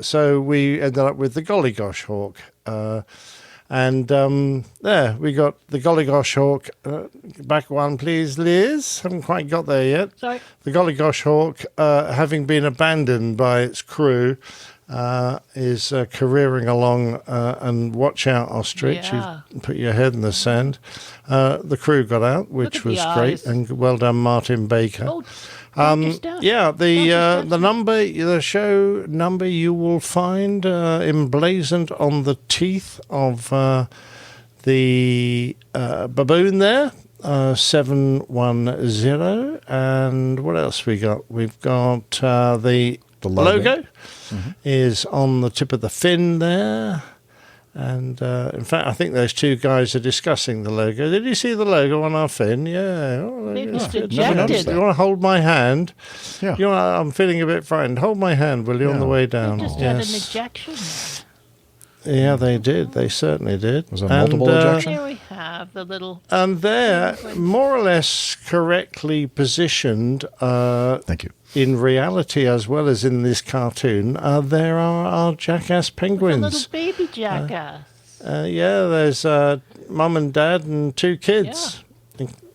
Speaker 7: So we ended up with the golly Goshawk. And there, we got the Golly Gosh Hawk. Back one, please, Liz. Haven't quite got there yet.
Speaker 8: Sorry.
Speaker 7: The Golly Gosh Hawk, having been abandoned by its crew, is careering along, and watch out, ostrich.
Speaker 8: Yeah.
Speaker 7: You put your head in the sand. The crew got out, which was great, and well done, Martin Baker. The number, the show number you will find emblazoned on the teeth of the baboon there, 710. And what else we got? We've got the logo is on the tip of the fin there. And in fact, I think those two guys are discussing the logo. Did you see the logo on our fin? Yeah.
Speaker 8: They just
Speaker 7: You want to hold my hand? Yeah. I'm feeling a bit frightened. Hold my hand, will you, on the way down?
Speaker 8: They just had an ejection.
Speaker 7: Yeah, they did. They certainly did.
Speaker 5: Was it multiple ejection?
Speaker 8: Here we have the little...
Speaker 7: And they're more or less correctly positioned.
Speaker 5: Thank you.
Speaker 7: In reality, as well as in this cartoon, there are our jackass penguins.
Speaker 8: The little baby jackass.
Speaker 7: There's mum and dad and two kids,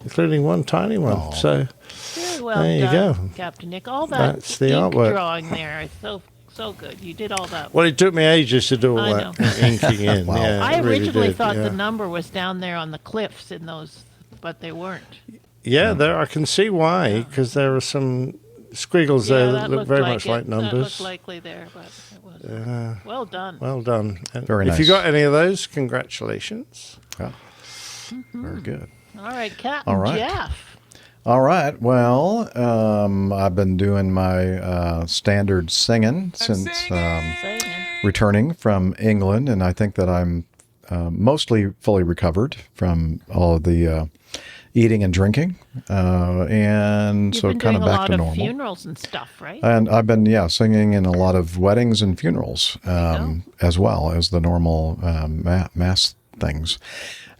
Speaker 7: including one tiny one.
Speaker 5: Aww.
Speaker 7: So
Speaker 8: very well
Speaker 7: there
Speaker 8: done,
Speaker 7: you go.
Speaker 8: Captain Nick. All that
Speaker 7: That's the
Speaker 8: ink
Speaker 7: artwork.
Speaker 8: Drawing there is so good. You did all that.
Speaker 7: Well, it took me ages to do all that inking in.
Speaker 5: Wow.
Speaker 7: Yeah,
Speaker 8: I originally
Speaker 7: did,
Speaker 8: thought the number was down there on the cliffs in those, but they weren't.
Speaker 7: Yeah, there. I can see why, because there are some squiggles there that look very much like numbers.
Speaker 8: That looked likely there, but it was well done.
Speaker 7: Well done. And
Speaker 5: very nice.
Speaker 7: If you got any of those, congratulations.
Speaker 5: Yeah. Very good.
Speaker 8: All right, Captain Jeff.
Speaker 5: All right. Well, I've been doing my standard singing since returning from England, and I think that I'm mostly fully recovered from all of the eating and drinking, and
Speaker 8: You've
Speaker 5: so
Speaker 8: been
Speaker 5: kind of
Speaker 8: doing
Speaker 5: back to normal.
Speaker 8: A lot of funerals and stuff, right?
Speaker 5: And I've been singing in a lot of weddings and funerals, as well as the normal mass things.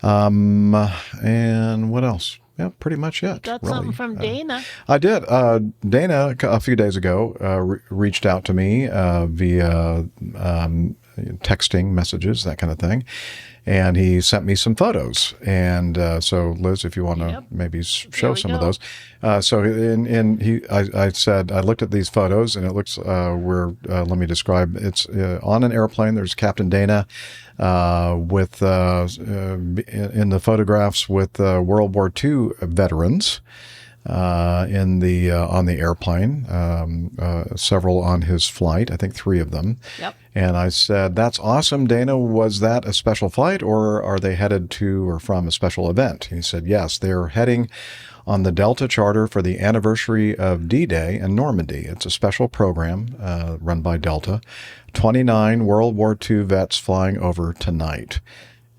Speaker 5: And what else? Yeah, pretty much it.
Speaker 8: Got
Speaker 5: really.
Speaker 8: something from Dana.
Speaker 5: I did. Dana, a few days ago, reached out to me via texting messages, that kind of thing. And he sent me some photos. And so, Liz, if you want to maybe show some of those. I said, I looked at these photos, and it looks, let me describe, it's on an airplane. There's Captain Dana with in the photographs with World War II veterans on the airplane, several on his flight, I think 3 of them.
Speaker 8: Yep.
Speaker 5: And I said, that's awesome, Dana. Was that a special flight, or are they headed to or from a special event? He said, yes, they're heading on the Delta charter for the anniversary of D-Day in Normandy. It's a special program run by Delta. 29 World War II vets flying over tonight.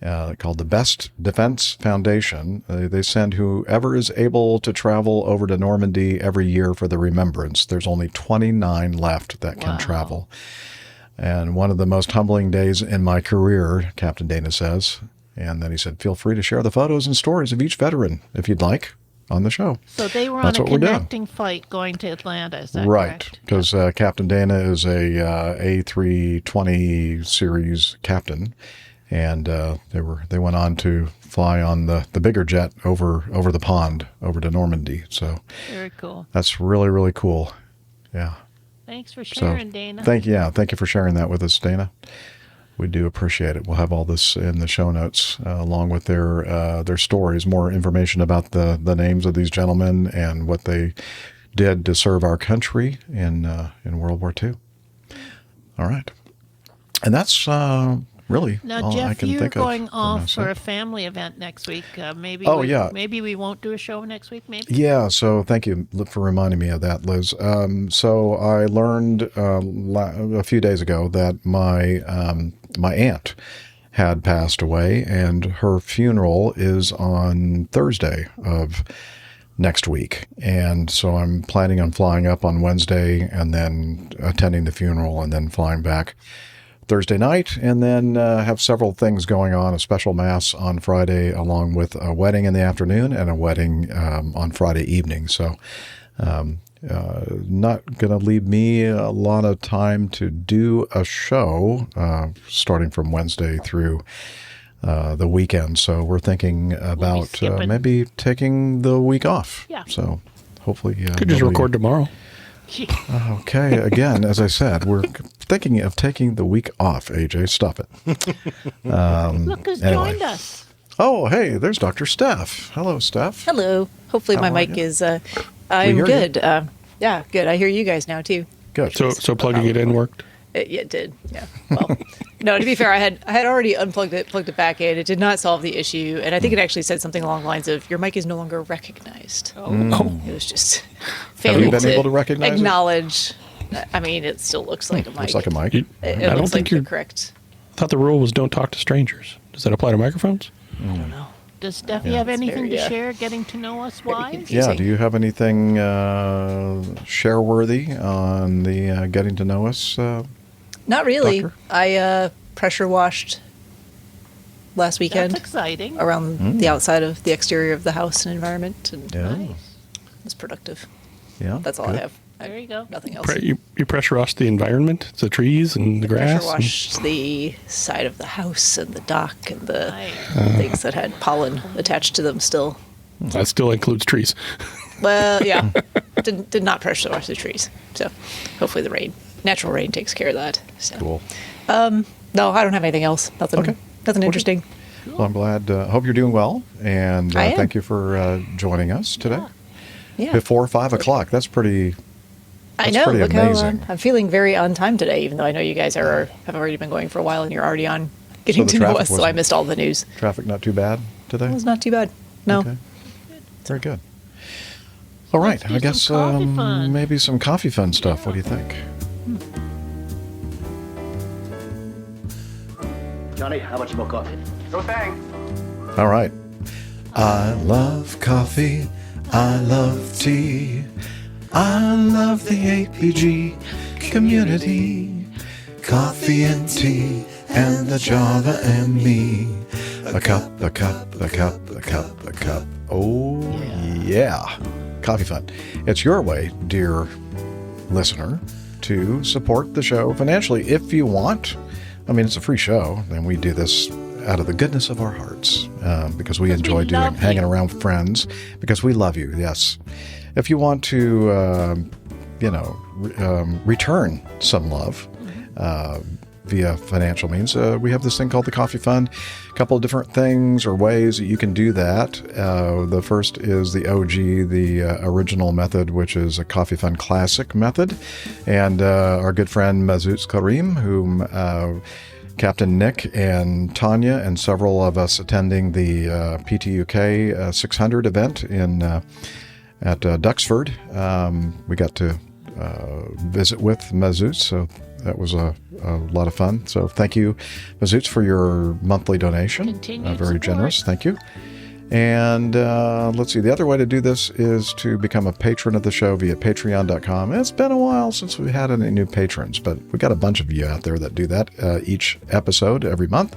Speaker 5: called the Best Defense Foundation. They send whoever is able to travel over to Normandy every year for the remembrance. There's only 29 left that can travel. And one of the most humbling days in my career, Captain Dana says. And then he said, feel free to share the photos and stories of each veteran, if you'd like, on the show.
Speaker 8: So they were on a connecting flight going to Atlanta, is that
Speaker 5: right, because Captain Dana is a A320 series captain. And they went on to fly on the bigger jet over the pond, over to Normandy. So
Speaker 8: very cool.
Speaker 5: That's really, really cool. Yeah.
Speaker 8: Thanks for sharing, Dana.
Speaker 5: Thank you for sharing that with us, Dana. We do appreciate it. We'll have all this in the show notes, along with their stories, more information about the names of these gentlemen and what they did to serve our country in World War II. All right. And that's really
Speaker 8: now,
Speaker 5: all
Speaker 8: Jeff,
Speaker 5: I can
Speaker 8: you're
Speaker 5: think
Speaker 8: going
Speaker 5: of
Speaker 8: off for a family event next week. Maybe we won't do a show next week, maybe?
Speaker 5: Yeah, so thank you for reminding me of that, Liz. So I learned a few days ago that my aunt had passed away, and her funeral is on Thursday of next week. And so I'm planning on flying up on Wednesday and then attending the funeral and then flying back Thursday night, and then have several things going on, a special mass on Friday, along with a wedding in the afternoon and a wedding on Friday evening. So not going to leave me a lot of time to do a show starting from Wednesday through the weekend. So we're thinking about maybe taking the week off.
Speaker 8: Yeah.
Speaker 5: So hopefully...
Speaker 14: could just record tomorrow.
Speaker 5: Okay, again, as I said, we're thinking of taking the week off, AJ. Stop it.
Speaker 8: Look who's joined us.
Speaker 5: Oh, hey, there's Dr. Steph. Hello, Steph.
Speaker 17: Hello. Hopefully my mic is... I'm good. Yeah, good. I hear you guys now, too.
Speaker 5: Good.
Speaker 14: So plugging it in worked?
Speaker 17: It did, yeah. Well, no, to be fair, I had already unplugged it, plugged it back in. It did not solve the issue, and I think it actually said something along the lines of, your mic is no longer recognized. It was just
Speaker 5: Have you been able to recognize
Speaker 17: acknowledge. I mean, it still looks like a mic.
Speaker 5: Looks like a mic.
Speaker 17: It looks like the correct.
Speaker 14: I thought the rule was don't talk to strangers. Does that apply to microphones?
Speaker 17: I don't know.
Speaker 8: Does Steffi have anything to share, getting to know us wise?
Speaker 5: Yeah, do you have anything share-worthy on the getting to know us?
Speaker 17: Not really.
Speaker 5: Doctor?
Speaker 17: I pressure washed last weekend.
Speaker 8: That's exciting.
Speaker 17: Around the outside of the exterior of the house and environment. And
Speaker 8: Nice.
Speaker 17: it was productive.
Speaker 5: Yeah,
Speaker 17: That's all
Speaker 5: good.
Speaker 17: I have.
Speaker 8: There you go.
Speaker 17: Nothing else.
Speaker 14: You pressure washed the environment, the trees and the grass?
Speaker 17: Pressure washed the side of the house and the dock and the things that had pollen attached to them still.
Speaker 14: That still includes trees.
Speaker 17: Well, yeah. did not pressure wash the trees. So hopefully the natural rain takes care of that. So.
Speaker 5: Cool.
Speaker 17: No, I don't have anything else. Nothing interesting.
Speaker 5: Well, I'm glad. Hope you're doing well, and
Speaker 17: I am.
Speaker 5: thank you for joining us today.
Speaker 17: Yeah.
Speaker 5: Before 5 o'clock. That's pretty.
Speaker 17: I know.
Speaker 5: Pretty
Speaker 17: Look
Speaker 5: amazing.
Speaker 17: how I'm feeling very on time today, even though I know you guys have already been going for a while and you're already on getting
Speaker 5: the
Speaker 17: to know
Speaker 5: traffic
Speaker 17: us. So I
Speaker 5: wasn't-
Speaker 17: missed all the news.
Speaker 5: Traffic not too bad today.
Speaker 17: It was not too bad. No.
Speaker 5: Okay. Very good. All right. I guess maybe some coffee fun stuff. What do you think?
Speaker 18: Johnny, how much more coffee?
Speaker 10: No thanks.
Speaker 5: All right. I love coffee. I love tea. I love the APG community. Coffee and tea and the Java and me. A cup, a cup, a cup, a cup, a cup. Oh, yeah. Coffee fun. It's your way, dear listener, to support the show financially if you want. I mean, it's a free show, and we do this out of the goodness of our hearts because we enjoy hanging around with friends, because we love you, yes. If you want to, return some love via financial means, we have this thing called the Coffee Fund. A couple of different things or ways that you can do that. The first is the OG, the original method, which is a Coffee Fund Classic method. And our good friend Mazouz Karim, whom Captain Nick and Tanya and several of us attending the PTUK 600 event at Duxford. We got to visit with Mazouz, so That was a lot of fun. So thank you, Mazoots, for your monthly donation. Very generous. Thank you. And let's see, the other way to do this is to become a patron of the show via patreon.com. It's been a while since we had any new patrons, but we got a bunch of you out there that do that each episode every month.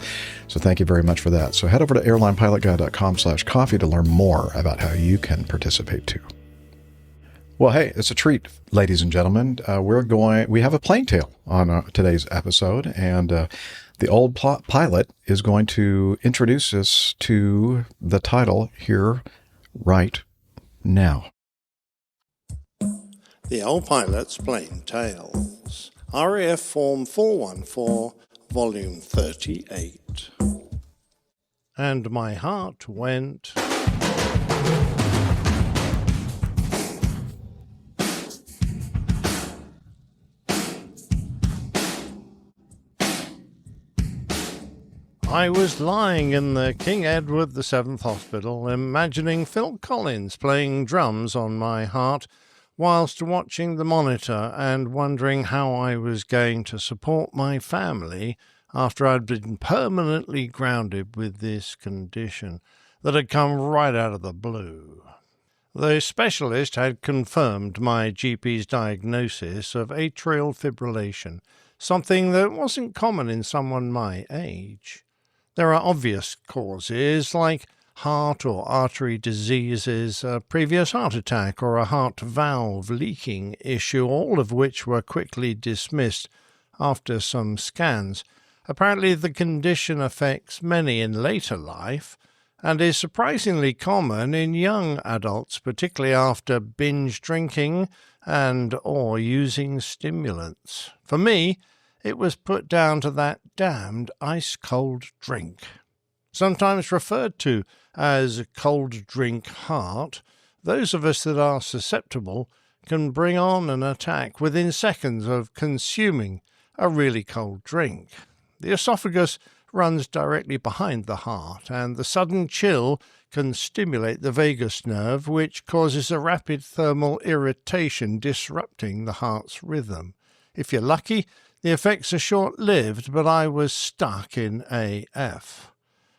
Speaker 5: So thank you very much for that. So head over to airlinepilotguy.com/coffee to learn more about how you can participate too. Well, hey, it's a treat, ladies and gentlemen. We have a plane tale on today's episode, and the old pilot is going to introduce us to the title here right now.
Speaker 7: The Old Pilot's Plain Tales. RAF Form 414, Volume 38. And my heart went... I was lying in the King Edward VII Hospital, imagining Phil Collins playing drums on my heart, whilst watching the monitor and wondering how I was going to support my family after I'd been permanently grounded with this condition that had come right out of the blue. The specialist had confirmed my GP's diagnosis of atrial fibrillation, something that wasn't common in someone my age. There are obvious causes like heart or artery diseases, a previous heart attack, or a heart valve leaking issue, all of which were quickly dismissed after some scans. Apparently the condition affects many in later life and is surprisingly common in young adults, particularly after binge drinking and or using stimulants. For me, it was put down to that damned ice-cold drink. Sometimes referred to as cold drink heart, those of us that are susceptible can bring on an attack within seconds of consuming a really cold drink. The esophagus runs directly behind the heart, and the sudden chill can stimulate the vagus nerve, which causes a rapid thermal irritation disrupting the heart's rhythm. If you're lucky, the effects are short-lived, but I was stuck in AF.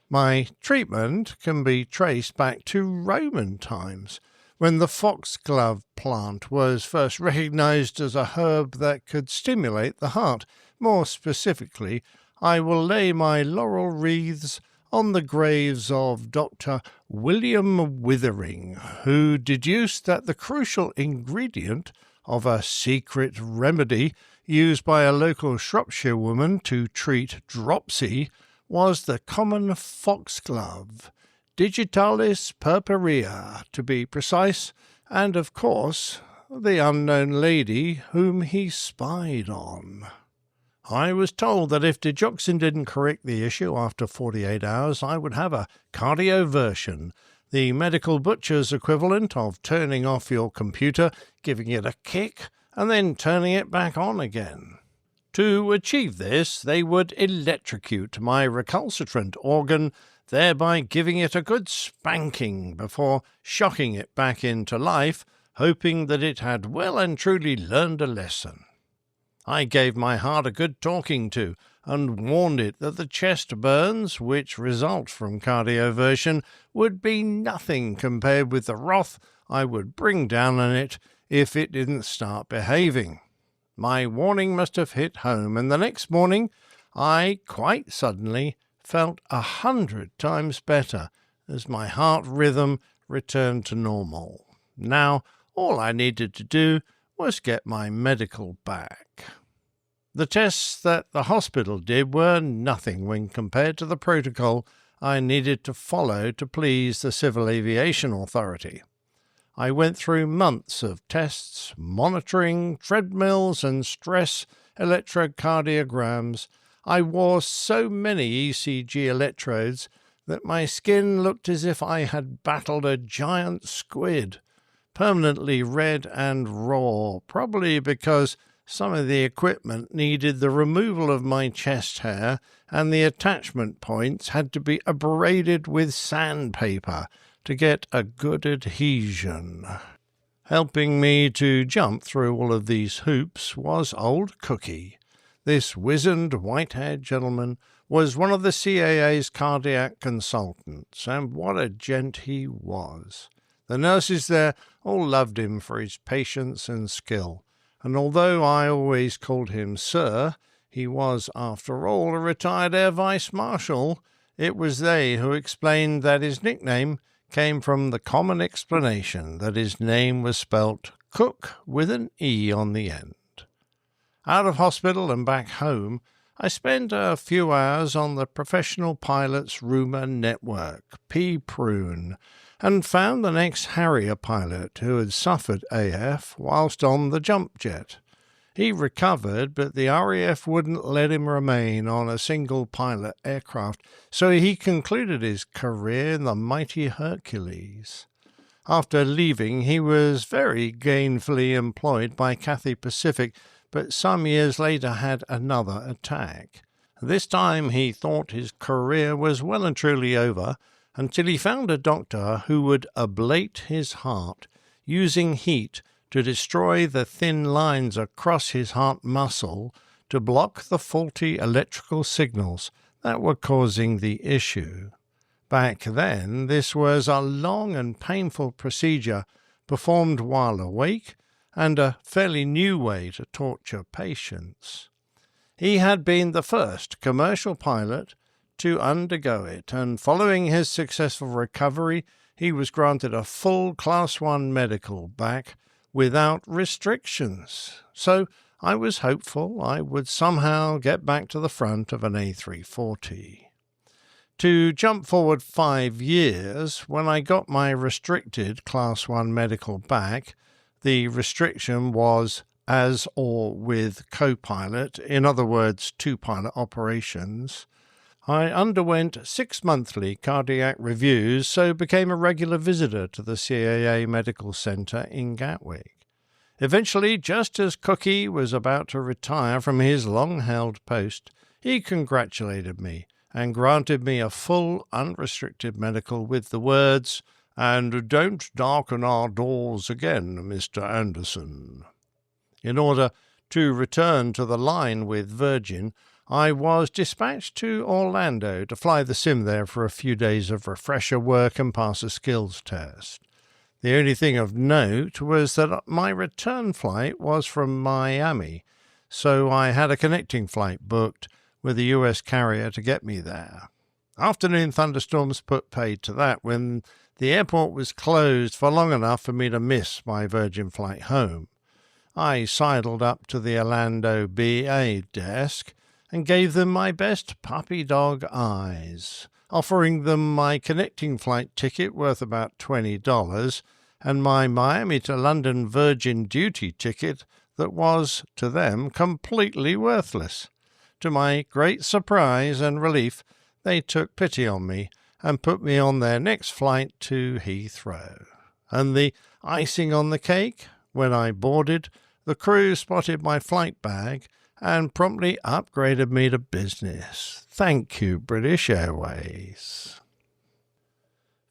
Speaker 7: My treatment can be traced back to Roman times, when the foxglove plant was first recognized as a herb that could stimulate the heart. More specifically, I will lay my laurel wreaths on the graves of Dr. William Withering, who deduced that the crucial ingredient of a secret remedy used by a local Shropshire woman to treat dropsy was the common foxglove, Digitalis purpurea to be precise, and of course the unknown lady whom he spied on. I was told that if digoxin didn't correct the issue after 48 hours, I would have a cardioversion, the medical butcher's equivalent of turning off your computer, giving it a kick, and then turning it back on again. To achieve this, they would electrocute my recalcitrant organ, thereby giving it a good spanking before shocking it back into life, hoping that it had well and truly learned a lesson. I gave my heart a good talking to, and warned it that the chest burns, which result from cardioversion, would be nothing compared with the wrath I would bring down on it if it didn't start behaving. My warning must have hit home, and the next morning I, quite suddenly, felt 100 times better as my heart rhythm returned to normal. Now, all I needed to do was get my medical back. The tests that the hospital did were nothing when compared to the protocol I needed to follow to please the Civil Aviation Authority. I went through months of tests, monitoring, treadmills and stress electrocardiograms. I wore so many ECG electrodes that my skin looked as if I had battled a giant squid, permanently red and raw, probably because some of the equipment needed the removal of my chest hair and the attachment points had to be abraded with sandpaper to get a good adhesion. Helping me to jump through all of these hoops was old Cookie, This wizened, white-haired gentleman was one of the CAA's cardiac consultants, and what a gent he was. The nurses there all loved him for his patience and skill, and although I always called him Sir, he was, after all, a retired Air Vice Marshal. It was they who explained that his nickname came from the common explanation that his name was spelt Cook with an E on the end. Out of hospital and back home, I spent a few hours on the Professional Pilots Rumour Network, P-Prune, and found an ex-Harrier pilot who had suffered AF whilst on the jump jet. He recovered, but the RAF wouldn't let him remain on a single-pilot aircraft, so he concluded his career in the mighty Hercules. After leaving, he was very gainfully employed by Cathay Pacific, but some years later had another attack. This time he thought his career was well and truly over, until he found a doctor who would ablate his heart, using heat to destroy the thin lines across his heart muscle to block the faulty electrical signals that were causing the issue. Back then, this was a long and painful procedure performed while awake, and a fairly new way to torture patients. He had been the first commercial pilot to undergo it, and following his successful recovery, he was granted a full Class 1 medical back without restrictions. So I was hopeful I would somehow get back to the front of an A340. To jump forward 5 years, when I got my restricted Class 1 medical back, the restriction was as or with co-pilot, in other words, two-pilot operations. I underwent 6 monthly cardiac reviews, so became a regular visitor to the CAA Medical Centre in Gatwick. Eventually, just as Cookie was about to retire from his long-held post, he congratulated me and granted me a full, unrestricted medical with the words, "And don't darken our doors again, Mr. Anderson." In order to return to the line with Virgin, I was dispatched to Orlando to fly the sim there for a few days of refresher work and pass a skills test. The only thing of note was that my return flight was from Miami, so I had a connecting flight booked with a US carrier to get me there. Afternoon thunderstorms put paid to that when the airport was closed for long enough for me to miss my Virgin flight home. I sidled up to the Orlando BA desk and gave them my best puppy dog eyes, offering them my connecting flight ticket worth about $20 and my Miami to London Virgin duty ticket that was, to them, completely worthless. To my great surprise and relief, they took pity on me and put me on their next flight to Heathrow. And the icing on the cake, when I boarded, the crew spotted my flight bag and promptly upgraded me to business. Thank you, British Airways.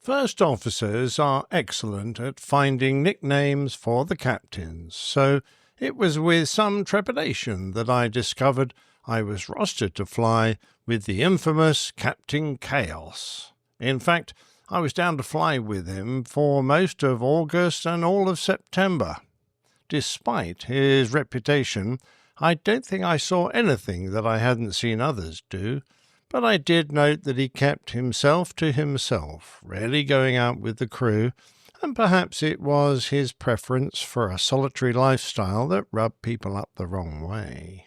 Speaker 7: First officers are excellent at finding nicknames for the captains, so it was with some trepidation that I discovered I was rostered to fly with the infamous Captain Chaos. In fact, I was down to fly with him for most of August and all of September. Despite his reputation, I don't think I saw anything that I hadn't seen others do, but I did note that he kept himself to himself, rarely going out with the crew, and perhaps it was his preference for a solitary lifestyle that rubbed people up the wrong way.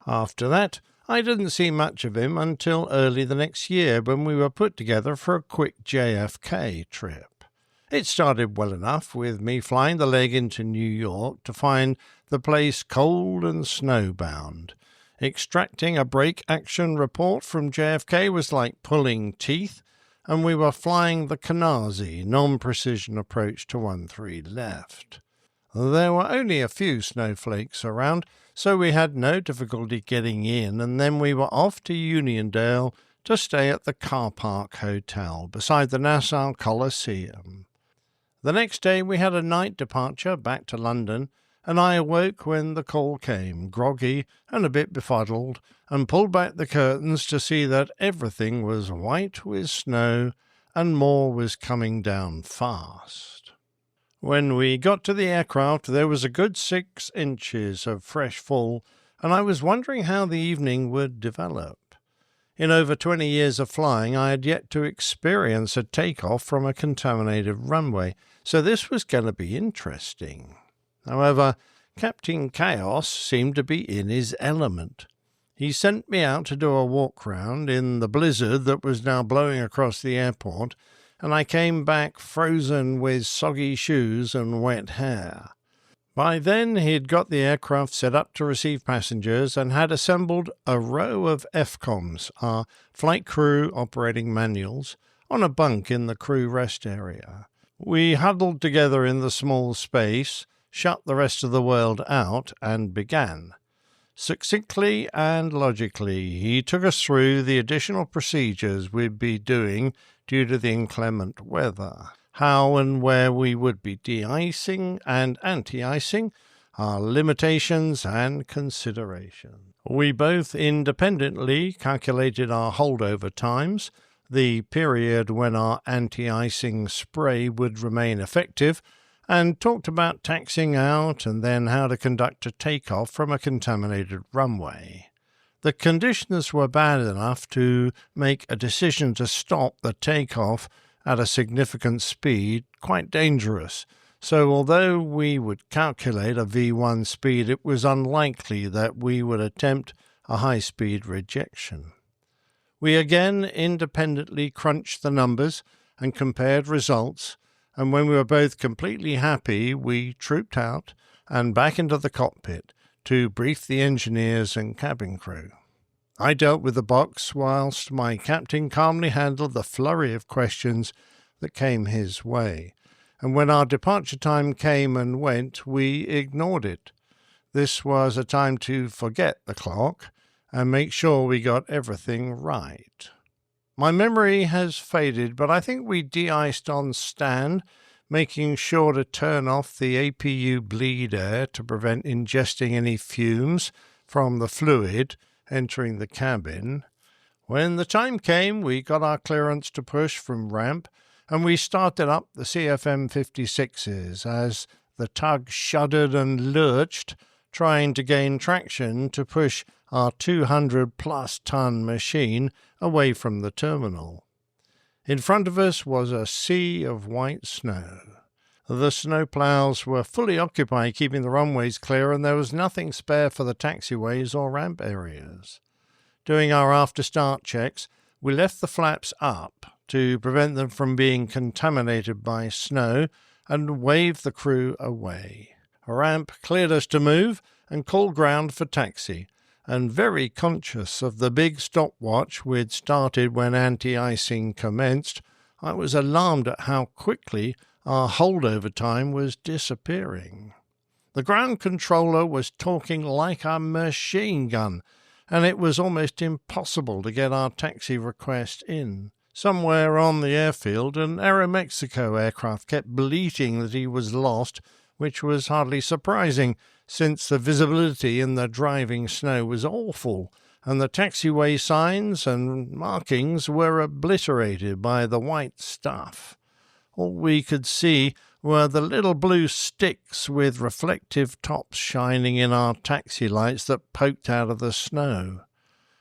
Speaker 7: After that, I didn't see much of him until early the next year when we were put together for a quick JFK trip. It started well enough with me flying the leg into New York to find the place cold and snowbound. Extracting a brake action report from JFK was like pulling teeth, and we were flying the Canarsie non-precision approach to 13 left. There were only a few snowflakes around, so we had no difficulty getting in, and then we were off to Uniondale to stay at the Car Park Hotel beside the Nassau Coliseum. The next day we had a night departure back to London, and I awoke when the call came, groggy and a bit befuddled, and pulled back the curtains to see that everything was white with snow and more was coming down fast. When we got to the aircraft, there was a good 6 inches of fresh fall, and I was wondering how the evening would develop. In over 20 years of flying, I had yet to experience a takeoff from a contaminated runway, so this was going to be interesting. However, Captain Chaos seemed to be in his element. He sent me out to do a walk round in the blizzard that was now blowing across the airport, and I came back frozen with soggy shoes and wet hair. By then he'd got the aircraft set up to receive passengers and had assembled a row of FCOMs, our flight crew operating manuals, on a bunk in the crew rest area. We huddled together in the small space, shut the rest of the world out, and began. Succinctly and logically, he took us through the additional procedures we'd be doing due to the inclement weather, how and where we would be de-icing and anti-icing, our limitations and considerations. We both independently calculated our holdover times, the period when our anti-icing spray would remain effective, and talked about taxiing out and then how to conduct a takeoff from a contaminated runway. The conditions were bad enough to make a decision to stop the takeoff at a significant speed quite dangerous, so although we would calculate a V1 speed, it was unlikely that we would attempt a high-speed rejection. We again independently crunched the numbers and compared results, and when we were both completely happy, we trooped out and back into the cockpit to brief the engineers and cabin crew. I dealt with the box whilst my captain calmly handled the flurry of questions that came his way, and when our departure time came and went, we ignored it. This was a time to forget the clock and make sure we got everything right. My memory has faded, but I think we de-iced on stand, making sure to turn off the APU bleed air to prevent ingesting any fumes from the fluid entering the cabin. When the time came, we got our clearance to push from ramp, and we started up the CFM56s as the tug shuddered and lurched, trying to gain traction to push our 200-plus ton machine away from the terminal. In front of us was a sea of white snow. The snowplows were fully occupied keeping the runways clear, and there was nothing spare for the taxiways or ramp areas. Doing our after-start checks, we left the flaps up to prevent them from being contaminated by snow and waved the crew away. A ramp cleared us to move and called ground for taxi, and very conscious of the big stopwatch we'd started when anti-icing commenced, I was alarmed at how quickly our holdover time was disappearing. The ground controller was talking like a machine gun, and it was almost impossible to get our taxi request in. Somewhere on the airfield, an Aeromexico aircraft kept bleating that he was lost, which was hardly surprising, since the visibility in the driving snow was awful, and the taxiway signs and markings were obliterated by the white stuff. All we could see were the little blue sticks with reflective tops shining in our taxi lights that poked out of the snow.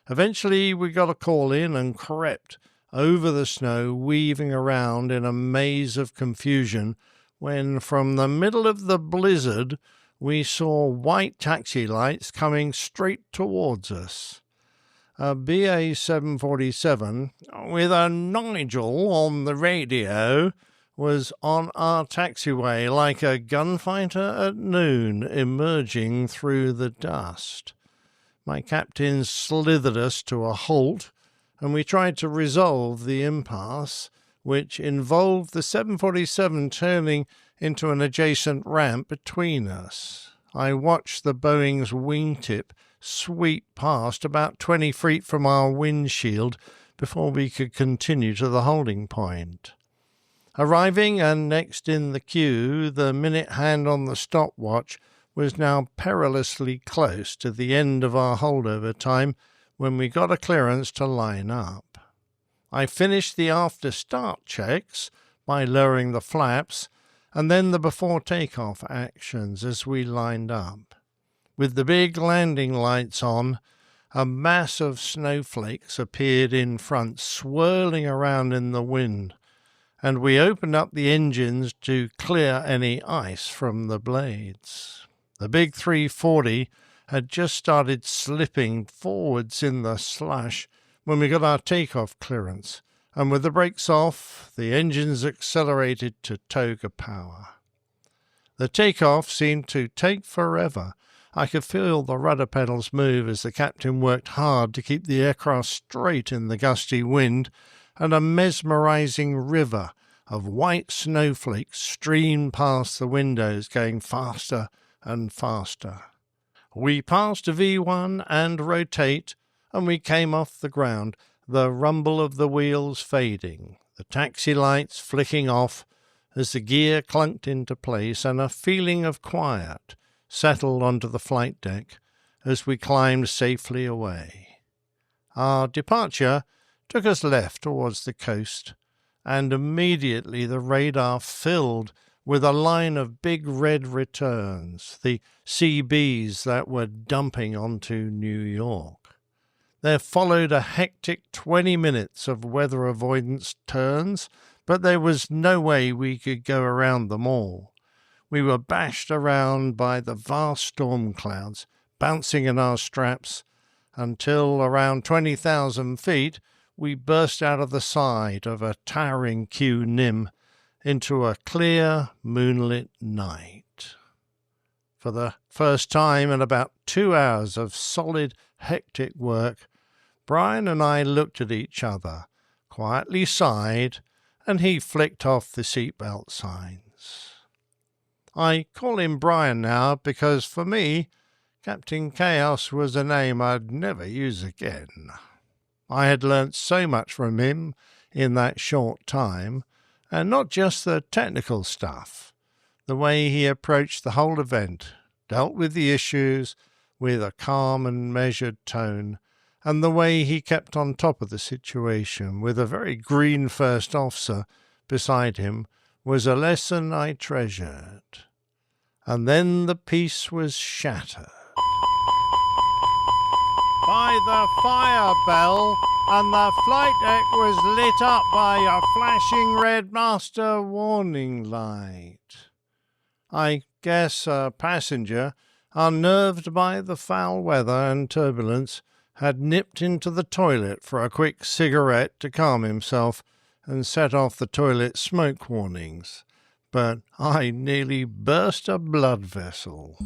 Speaker 7: Eventually we got a call in and crept over the snow, weaving around in a maze of confusion, when from the middle of the blizzard we saw white taxi lights coming straight towards us. A BA 747 with a Nigel on the radio was on our taxiway like a gunfighter at noon emerging through the dust. My captain slithered us to a halt, and we tried to resolve the impasse, which involved the 747 turning into an adjacent ramp between us. I watched the Boeing's wingtip sweep past about 20 feet from our windshield before we could continue to the holding point. Arriving and next in the queue, the minute hand on the stopwatch was now perilously close to the end of our holdover time when we got a clearance to line up. I finished the after-start checks by lowering the flaps and then the before takeoff actions as we lined up. With the big landing lights on, a mass of snowflakes appeared in front, swirling around in the wind, and we opened up the engines to clear any ice from the blades. The big 340 had just started slipping forwards in the slush when we got our takeoff clearance, and with the brakes off, the engines accelerated to toga power. The takeoff seemed to take forever. I could feel the rudder pedals move as the captain worked hard to keep the aircraft straight in the gusty wind, and a mesmerizing river of white snowflakes streamed past the windows, going faster and faster. We passed a V1 and rotate, and we came off the ground, the rumble of the wheels fading, the taxi lights flicking off as the gear clunked into place, and a feeling of quiet settled onto the flight deck as we climbed safely away. Our departure took us left towards the coast, and immediately the radar filled with a line of big red returns, the CBs that were dumping onto New York. There followed a hectic 20 minutes of weather avoidance turns, but there was no way we could go around them all. We were bashed around by the vast storm clouds, bouncing in our straps, until around 20,000 feet we burst out of the side of a towering Q-Nim into a clear, moonlit night. For the first time in about 2 hours of solid, hectic work, Brian and I looked at each other, quietly sighed, and he flicked off the seatbelt signs. I call him Brian now because, for me, Captain Chaos was a name I'd never use again. I had learnt so much from him in that short time, and not just the technical stuff. The way he approached the whole event, dealt with the issues with a calm and measured tone, and the way he kept on top of the situation with a very green first officer beside him was a lesson I treasured. And then the peace was shattered by the fire bell, and the flight deck was lit up by a flashing red master warning light. I guess a passenger, unnerved by the foul weather and turbulence, had nipped into the toilet for a quick cigarette to calm himself and set off the toilet smoke warnings. But I nearly burst a blood vessel.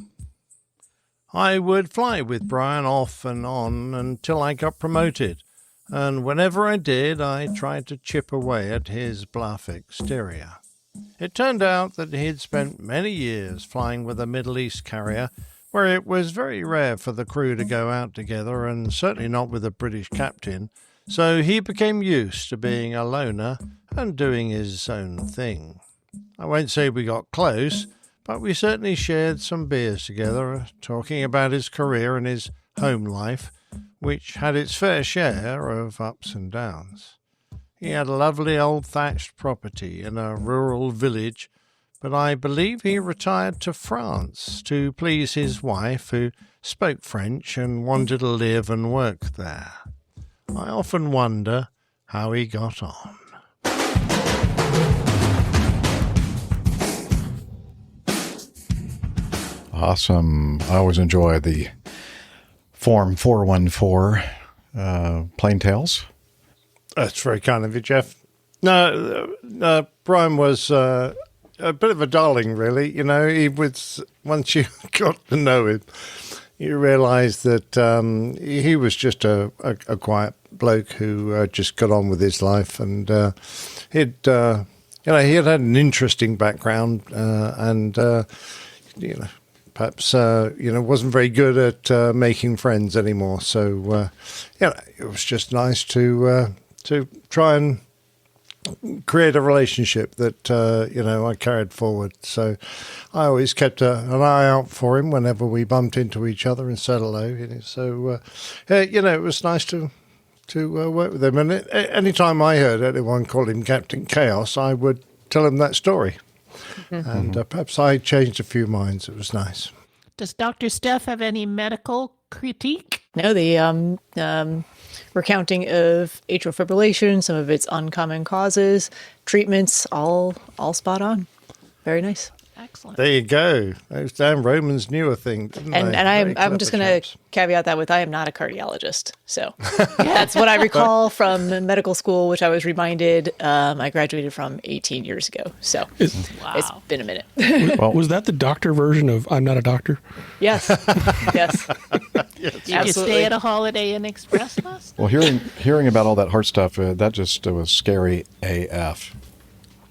Speaker 7: I would fly with Brian off and on until I got promoted, and whenever I did, I tried to chip away at his bluff exterior. It turned out that he'd spent many years flying with a Middle East carrier, where it was very rare for the crew to go out together, and certainly not with a British captain, so he became used to being a loner and doing his own thing. I won't say we got close, but we certainly shared some beers together, talking about his career and his home life, which had its fair share of ups and downs. He had a lovely old thatched property in a rural village, but I believe he retired to France to please his wife, who spoke French and wanted to live and work there. I often wonder how he got on.
Speaker 5: Awesome. I always enjoy the Form 414 plain tales.
Speaker 7: That's very kind of you, Jeff. No, Brian was a bit of a darling, really. You know, he was, once you got to know him, you realised that he was just a quiet bloke who just got on with his life, and he had had an interesting background, and perhaps wasn't very good at making friends anymore. So it was just nice to try and create a relationship that I carried forward. So I always kept an eye out for him whenever we bumped into each other and said hello. So it was nice to work with him. And anytime I heard anyone call him Captain Chaos, I would tell him that story. And perhaps I changed a few minds. It was nice.
Speaker 8: Does Dr. Steph have any medical critique?
Speaker 17: No, the recounting of atrial fibrillation, some of its uncommon causes, treatments, all spot on. Very nice.
Speaker 8: Excellent.
Speaker 7: There you go. Those damn Romans knew a thing, didn't they?
Speaker 17: And I'm just going to caveat that with I am not a cardiologist. So that's what I recall from medical school, which I was reminded I graduated from 18 years ago. So it's been a minute.
Speaker 14: Was that the doctor version of I'm not a doctor?
Speaker 17: Yes. Yes.
Speaker 8: Did you stay at a Holiday Inn Express last
Speaker 5: Well, hearing about all that heart stuff, that just was scary AF.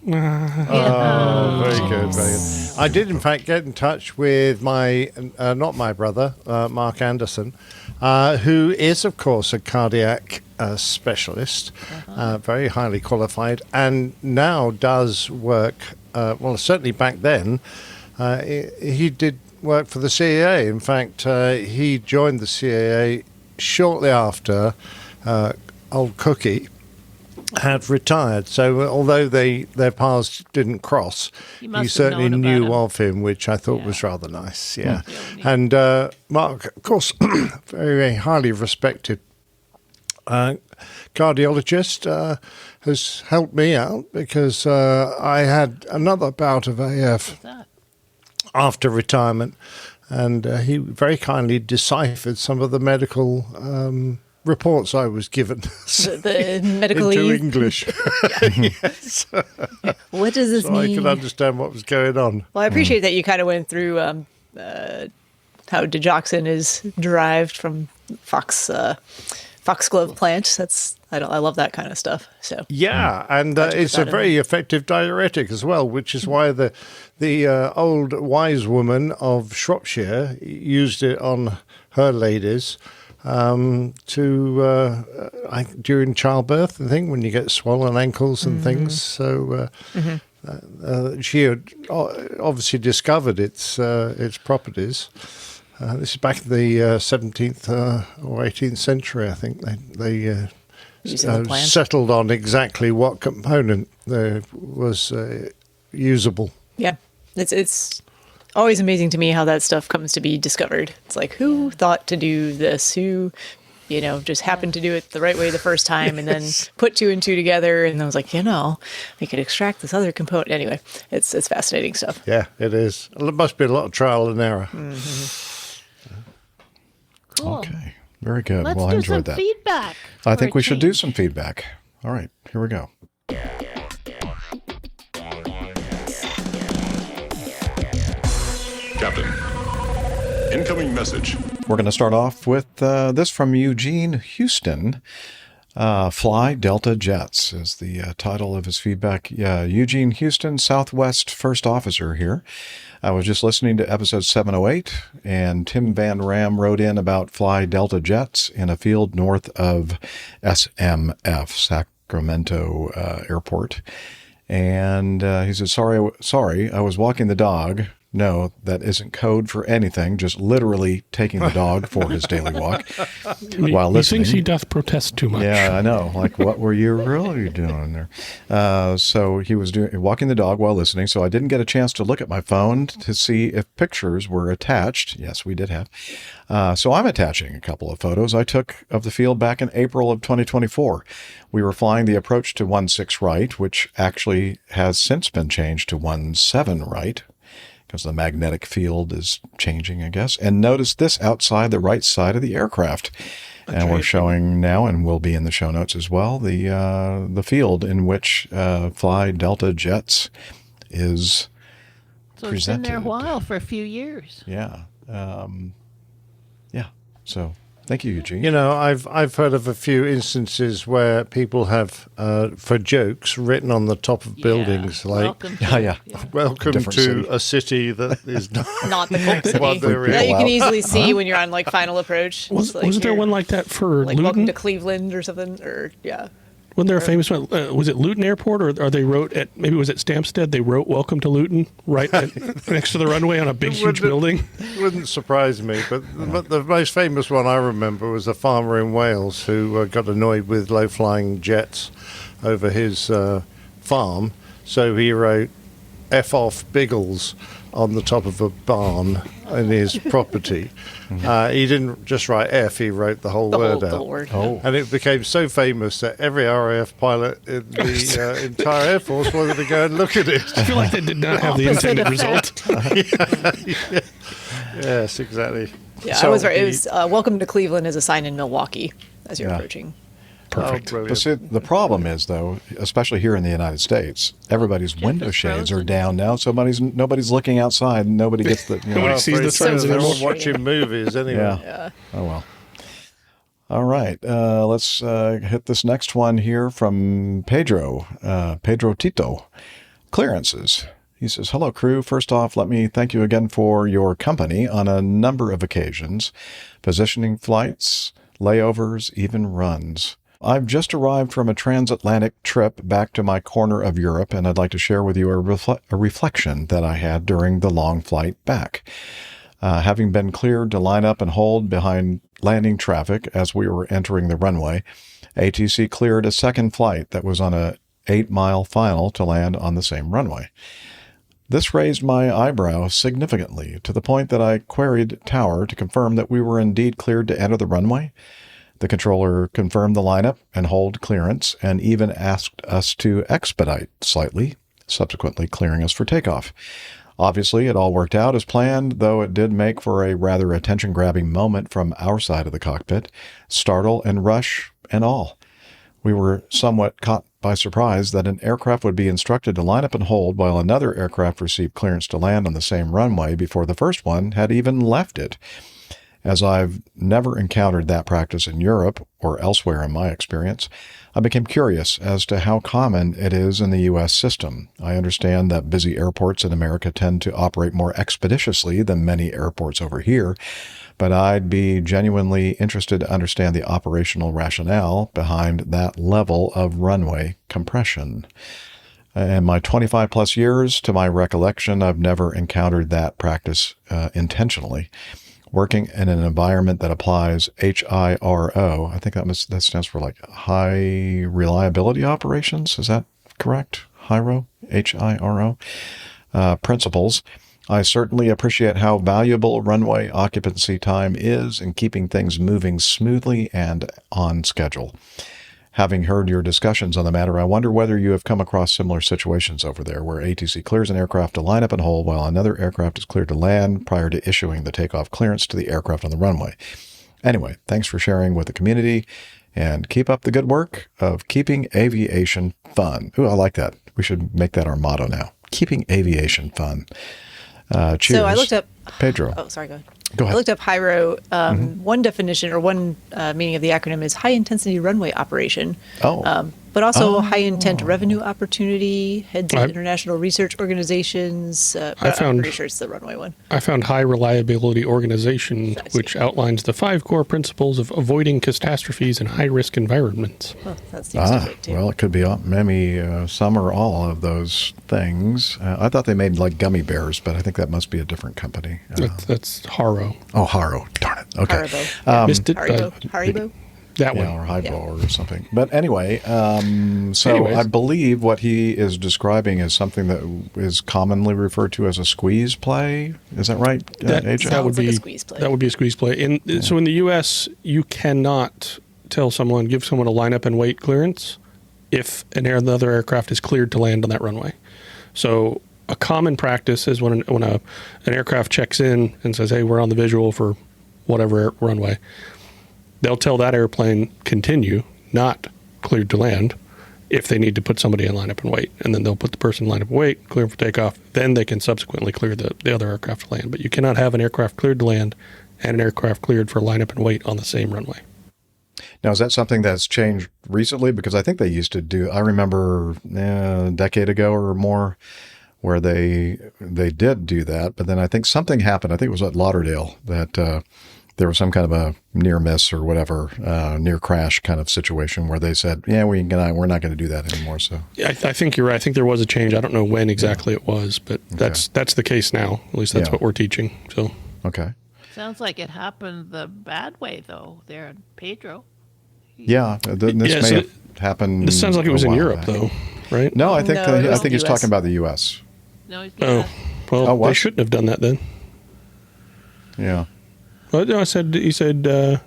Speaker 7: Very good, very good. I did, in fact, get in touch with my, not my brother, Mark Anderson, who is, of course, a cardiac specialist, very highly qualified, and now does work, certainly back then, he did work for the CAA. In fact, he joined the CAA shortly after old Cookie had retired. So although their paths didn't cross, you certainly knew of him, which I thought was rather nice. Yeah. And Mark, of course, very, very highly respected cardiologist, has helped me out because I had another bout of AF after retirement, and he very kindly deciphered some of the medical reports I was given
Speaker 17: the medical
Speaker 7: into English. Yes.
Speaker 17: What does this
Speaker 7: mean? I could understand what was going on.
Speaker 17: Well, I appreciate that you kind of went through how digoxin is derived from foxglove plant. I love that kind of stuff. So
Speaker 7: and it's a very effective diuretic as well, which is why the old wise woman of Shropshire used it on her ladies. During childbirth, I think, when you get swollen ankles and things. So she had obviously discovered its properties. This is back in the 17th or 18th century, I think. They settled on exactly what component was usable.
Speaker 17: Yeah, it's always amazing to me how that stuff comes to be discovered. It's like, who thought to do this? Who, just happened to do it the right way the first time and then put two and two together. And I was like, we could extract this other component. Anyway, it's fascinating stuff.
Speaker 7: Yeah, it is. There must be a lot of trial and error.
Speaker 8: Cool.
Speaker 5: Okay, very good.
Speaker 8: Let's
Speaker 5: I
Speaker 8: do
Speaker 5: enjoyed
Speaker 8: some
Speaker 5: that.
Speaker 8: feedback.
Speaker 5: I think we should do some feedback. All right, here we go.
Speaker 19: Captain, incoming message.
Speaker 5: We're going to start off with this from Eugene Houston. Fly Delta Jets is the title of his feedback. Eugene Houston, Southwest First Officer here. I was just listening to episode 708, and Tim Van Ram wrote in about Fly Delta Jets in a field north of SMF, Sacramento Airport. And he said, sorry, I was walking the dog. No, that isn't code for anything, just literally taking the dog for his daily walk while listening.
Speaker 14: He thinks he doth protest too much.
Speaker 5: Yeah, I know. Like, what were you really doing there? So he was walking the dog while listening, so I didn't get a chance to look at my phone to see if pictures were attached. Yes, we did have. So I'm attaching a couple of photos I took of the field back in April of 2024. We were flying the approach to 16 right, which actually has since been changed to 17 right. Because the magnetic field is changing, I guess. And notice this outside the right side of the aircraft. And we're showing now, and will be in the show notes as well, the field in which Fly Delta Jets is presented.
Speaker 8: It's been there a while, for a few years.
Speaker 5: Yeah. So thank you, Eugene.
Speaker 7: I've heard of a few instances where people have, for jokes, written on the top of buildings like, welcome to
Speaker 5: city.
Speaker 7: A city that is
Speaker 17: not the Coke City. That you can easily see when you're on Final Approach.
Speaker 14: Wasn't there one like that for
Speaker 17: like
Speaker 14: Luton?
Speaker 17: Welcome to Cleveland or something? Or
Speaker 14: Wasn't there a famous one? Was it Luton Airport, or they wrote at, maybe was it Stansted? They wrote "Welcome to Luton" next to the runway on a big, huge building.
Speaker 7: Wouldn't surprise me, but the most famous one I remember was a farmer in Wales who got annoyed with low-flying jets over his farm, so he wrote "F off Biggles" on the top of a barn in his property. He didn't just write F, he wrote the whole word out.
Speaker 17: The word.
Speaker 7: Oh. And it became so famous that every RAF pilot in the entire Air Force wanted to go and look at it.
Speaker 14: I feel like they did not have the intended result.
Speaker 7: Yes, exactly.
Speaker 17: Yeah, I was right. It was "Welcome to Cleveland" is a sign in Milwaukee as you're approaching.
Speaker 5: Perfect. But see, the problem is, though, especially here in the United States, everybody's window shades are down now. So nobody's looking outside. And nobody gets the.
Speaker 14: Nobody sees the signs anymore.
Speaker 7: They're watching movies anyway.
Speaker 5: Yeah. Oh well. All right. Let's hit this next one here from Pedro. Pedro Tito. Clearances. He says, "Hello, crew. First off, let me thank you again for your company on a number of occasions, positioning flights, layovers, even runs. I've just arrived from a transatlantic trip back to my corner of Europe, and I'd like to share with you a reflection that I had during the long flight back. Having been cleared to line up and hold behind landing traffic as we were entering the runway, ATC cleared a second flight that was on a 8-mile final to land on the same runway. This raised my eyebrow significantly to the point that I queried Tower to confirm that we were indeed cleared to enter the runway. The controller confirmed the lineup and hold clearance and even asked us to expedite slightly, subsequently clearing us for takeoff. Obviously, it all worked out as planned, though it did make for a rather attention-grabbing moment from our side of the cockpit, startle and rush and all. We were somewhat caught by surprise that an aircraft would be instructed to line up and hold while another aircraft received clearance to land on the same runway before the first one had even left it. As I've never encountered that practice in Europe or elsewhere in my experience, I became curious as to how common it is in the U.S. system. I understand that busy airports in America tend to operate more expeditiously than many airports over here, but I'd be genuinely interested to understand the operational rationale behind that level of runway compression. In my 25-plus years, to my recollection, I've never encountered that practice intentionally. Working in an environment that applies HIRO, I think that stands for like high reliability operations. Is that correct? HIRO, HIRO principles. I certainly appreciate how valuable runway occupancy time is in keeping things moving smoothly and on schedule. Having heard your discussions on the matter, I wonder whether you have come across similar situations over there where ATC clears an aircraft to line up and hold while another aircraft is cleared to land prior to issuing the takeoff clearance to the aircraft on the runway. Anyway, thanks for sharing with the community, and keep up the good work of keeping aviation fun. Ooh, I like that. We should make that our motto now. Keeping aviation fun. Cheers.
Speaker 17: So I looked up...
Speaker 5: Pedro.
Speaker 17: Oh, sorry, go ahead.
Speaker 5: Go ahead.
Speaker 17: I looked up HIRO. One definition or one meaning of the acronym is high-intensity runway operation. But also high-intent revenue opportunity, heads of international research organizations. I'm pretty sure it's the runway one.
Speaker 14: I found high reliability organization, which outlines the 5 core principles of avoiding catastrophes in high-risk environments.
Speaker 17: Well, that seems to fit too.
Speaker 5: Well, it could be maybe some or all of those things. I thought they made like gummy bears, but I think that must be a different company.
Speaker 14: That's Haro.
Speaker 5: Oh, Haro. Darn it. Okay.
Speaker 17: Haribo?
Speaker 14: That one.
Speaker 5: Or Haibo or something. But anyway, I believe what he is describing is something that is commonly referred to as a squeeze play. Is that right, AJ?
Speaker 14: That would be
Speaker 17: a squeeze play.
Speaker 14: That would be a squeeze play. So in the U.S., you cannot give someone a line up and wait clearance if another aircraft is cleared to land on that runway. So a common practice is when an aircraft checks in and says, hey, we're on the visual for whatever runway, they'll tell that airplane continue, not cleared to land, if they need to put somebody in line up and wait. And then they'll put the person in line up and wait, clear for takeoff. Then they can subsequently clear the other aircraft to land. But you cannot have an aircraft cleared to land and an aircraft cleared for line up and wait on the same runway.
Speaker 5: Now, is that something that's changed recently? Because I think they used to do, I remember a decade ago or more, where they did do that. But then I think something happened. I think it was at Lauderdale that there was some kind of a near miss or whatever, near crash kind of situation where they said, yeah, we're not going to do that anymore. So
Speaker 14: yeah, I think you're right. I think there was a change. I don't know when exactly it was, but that's the case now. At least that's what we're teaching. So
Speaker 5: okay.
Speaker 8: Sounds like it happened the bad way though. There in Pedro.
Speaker 5: Yeah, this may have happened.
Speaker 14: This sounds like it was in Europe
Speaker 5: back.
Speaker 14: though, right?
Speaker 5: No, I think he's talking about the U.S.
Speaker 8: No, he's
Speaker 14: Oh, well, they shouldn't have done that then.
Speaker 5: Yeah.
Speaker 14: Well, no, he said. I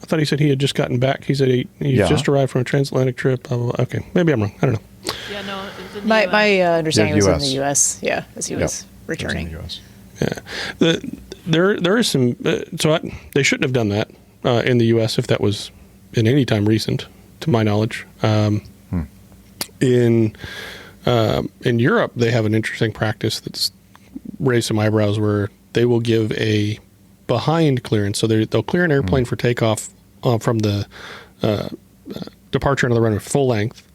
Speaker 14: thought he said he had just gotten back. He said he just arrived from a transatlantic trip. Blah, blah, blah. Okay, maybe I'm wrong. I don't know.
Speaker 8: Yeah, no. It was in the
Speaker 17: My understanding was in
Speaker 5: US.
Speaker 17: the U.S. Yeah, as he was returning.
Speaker 5: It was in the U.S.
Speaker 14: Yeah, there is some. They shouldn't have done that in the U.S. if that was in any time recent, to my knowledge. In Europe, they have an interesting practice that's raised some eyebrows, where they will give a behind clearance. So they'll clear an airplane for takeoff from the departure into the runway full length.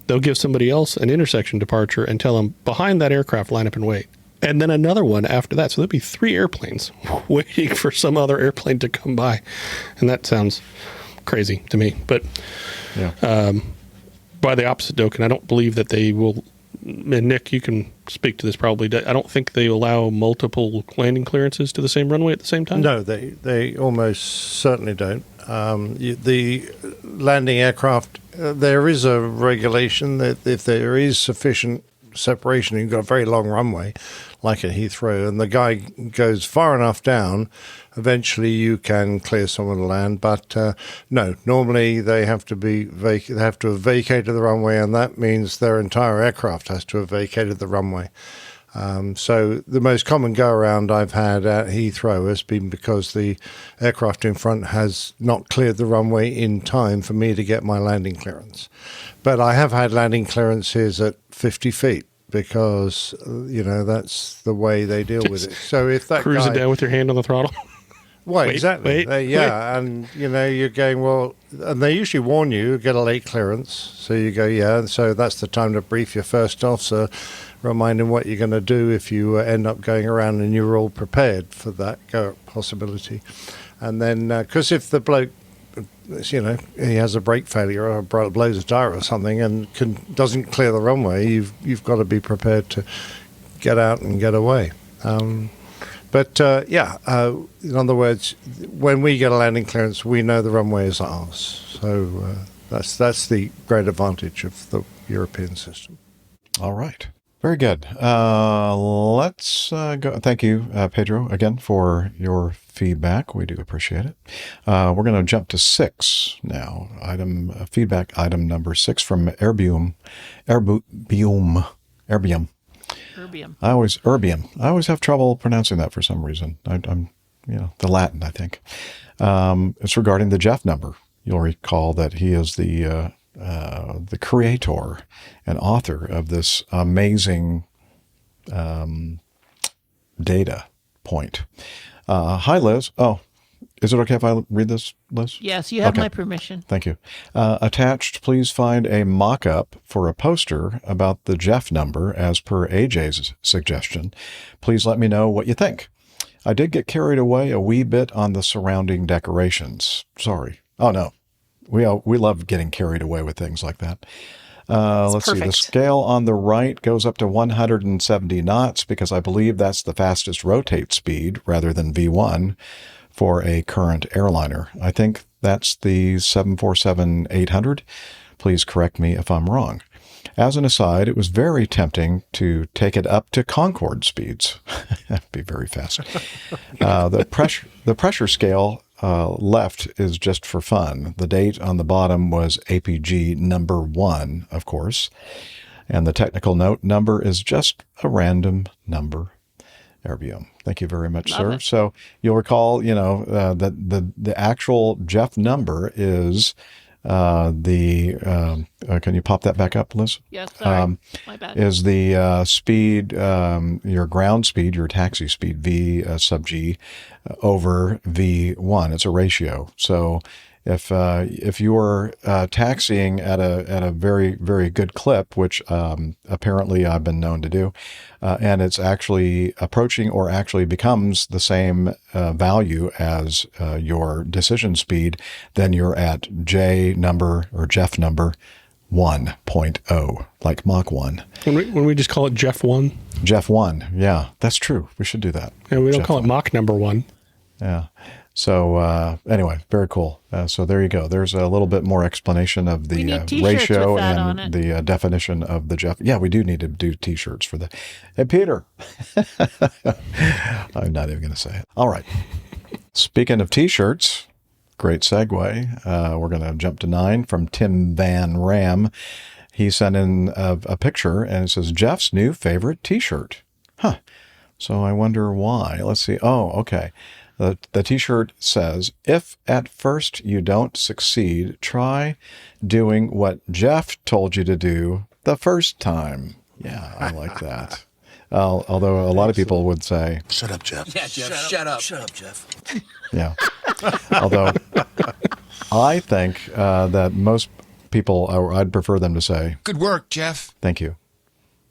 Speaker 14: They'll give somebody else an intersection departure and tell them, behind that aircraft, line up and wait. And then another one after that. So there'll be 3 airplanes waiting for some other airplane to come by. And that sounds crazy to me. But by the opposite token, I don't believe that they will. And Nick, you can speak to this probably. I don't think they allow multiple landing clearances to the same runway at the same time.
Speaker 7: No, they almost certainly don't. The landing aircraft, there is a regulation that if there is sufficient separation, you've got a very long runway, like at Heathrow, and the guy goes far enough down, eventually you can clear someone to land. But no, normally they have to they have to have vacated the runway, and that means their entire aircraft has to have vacated the runway. So the most common go-around I've had at Heathrow has been because the aircraft in front has not cleared the runway in time for me to get my landing clearance. But I have had landing clearances at 50 feet because, that's the way they deal with it. So if that
Speaker 14: cruising down with your hand on the throttle.
Speaker 7: Well, exactly.
Speaker 14: Wait.
Speaker 7: And, you're going, well, and they usually warn you, get a late clearance. So you go, and so that's the time to brief your first officer, remind him what you're going to do if you end up going around, and you're all prepared for that possibility. And then, because if the bloke, he has a brake failure or blows a tire or something and doesn't clear the runway, you've got to be prepared to get out and get away. But in other words, when we get a landing clearance, we know the runway is ours. So that's the great advantage of the European system.
Speaker 5: All right. Very good. Let's go. Thank you, Pedro, again, for your feedback. We do appreciate it. We're going to jump to 6 now. Feedback item number 6 from Erbium. Erbium. Erbium. I always have trouble pronouncing that for some reason. I'm the Latin, I think. It's regarding the Jeff number. You'll recall that he is the creator and author of this amazing data point. Hi, Liz. Oh, is it okay if I read this, Liz?
Speaker 8: Yes, you have my permission.
Speaker 5: Thank you. Attached, please find a mock-up for a poster about the Jeff number as per AJ's suggestion. Please let me know what you think. I did get carried away a wee bit on the surrounding decorations. Sorry. Oh, no. We love getting carried away with things like that. Let's see. The scale on the right goes up to 170 knots because I believe that's the fastest rotate speed rather than V1 for a current airliner. I think that's the 747-800. Please correct me if I'm wrong. As an aside, it was very tempting to take it up to Concorde speeds. That'd be very fast. The pressure scale left is just for fun. The date on the bottom was APG number 1, of course. And the technical note number is just a random number. Erbium. Thank you very much, sir.
Speaker 8: It.
Speaker 5: So you'll recall, that the actual Jeff number is can you pop that back up, Liz?
Speaker 8: Yes, sorry. My bad.
Speaker 5: Is the speed, your ground speed, your taxi speed, V sub G, over V1. It's a ratio. So If you're taxiing at a very, very good clip, which apparently I've been known to do, and it's actually approaching or actually becomes the same value as your decision speed, then you're at J number or Jeff number 1.0, like Mach 1.
Speaker 14: When we just call it Jeff 1?
Speaker 5: Jeff 1, yeah, that's true. We should do that.
Speaker 14: Yeah, we don't call it Mach number 1.
Speaker 5: Yeah. So anyway, very cool. So there you go. There's a little bit more explanation of the ratio and the definition of the Jeff. Yeah, we do need to do T-shirts for the. Hey, Peter. I'm not even going to say it. All right. Speaking of T-shirts, great segue. We're going to jump to 9 from Tim Van Raam. He sent in a picture and it says Jeff's new favorite T-shirt. Huh. So I wonder why. Let's see. Oh, okay. The T-shirt says, if at first you don't succeed, try doing what Jeff told you to do the first time. Yeah, I like that. Although a lot of people would say,
Speaker 20: shut up, Jeff.
Speaker 3: Yeah, Jeff, shut up. Shut up, Jeff.
Speaker 5: Yeah. Although I think that most people, or I'd prefer them to say,
Speaker 20: good work, Jeff.
Speaker 5: Thank you.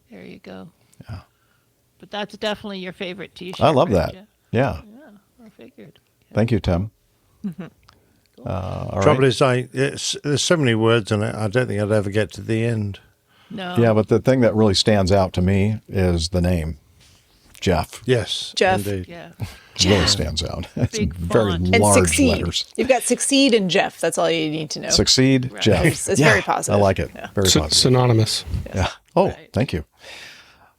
Speaker 8: There you go.
Speaker 5: Yeah.
Speaker 8: But that's definitely your favorite T-shirt.
Speaker 5: I love
Speaker 8: right,
Speaker 5: that.
Speaker 8: Jeff?
Speaker 5: Yeah.
Speaker 8: I figured.
Speaker 5: Thank you, Tim.
Speaker 7: Trouble is, there's so many words in it, I don't think I'd ever get to the end.
Speaker 8: No.
Speaker 5: Yeah, but the thing that really stands out to me is the name, Jeff.
Speaker 7: Yes,
Speaker 17: Jeff.
Speaker 7: Indeed.
Speaker 8: Yeah.
Speaker 5: Really stands out. It's
Speaker 8: Big
Speaker 5: very
Speaker 8: font.
Speaker 17: And
Speaker 5: large
Speaker 17: succeed.
Speaker 5: letters.
Speaker 17: You've got succeed and Jeff. That's all you need to know.
Speaker 5: Succeed,
Speaker 8: Right.
Speaker 5: Jeff.
Speaker 17: It's very positive.
Speaker 5: I like it.
Speaker 17: Yeah.
Speaker 5: Very positive.
Speaker 14: Synonymous.
Speaker 5: Yeah. Oh, thank you.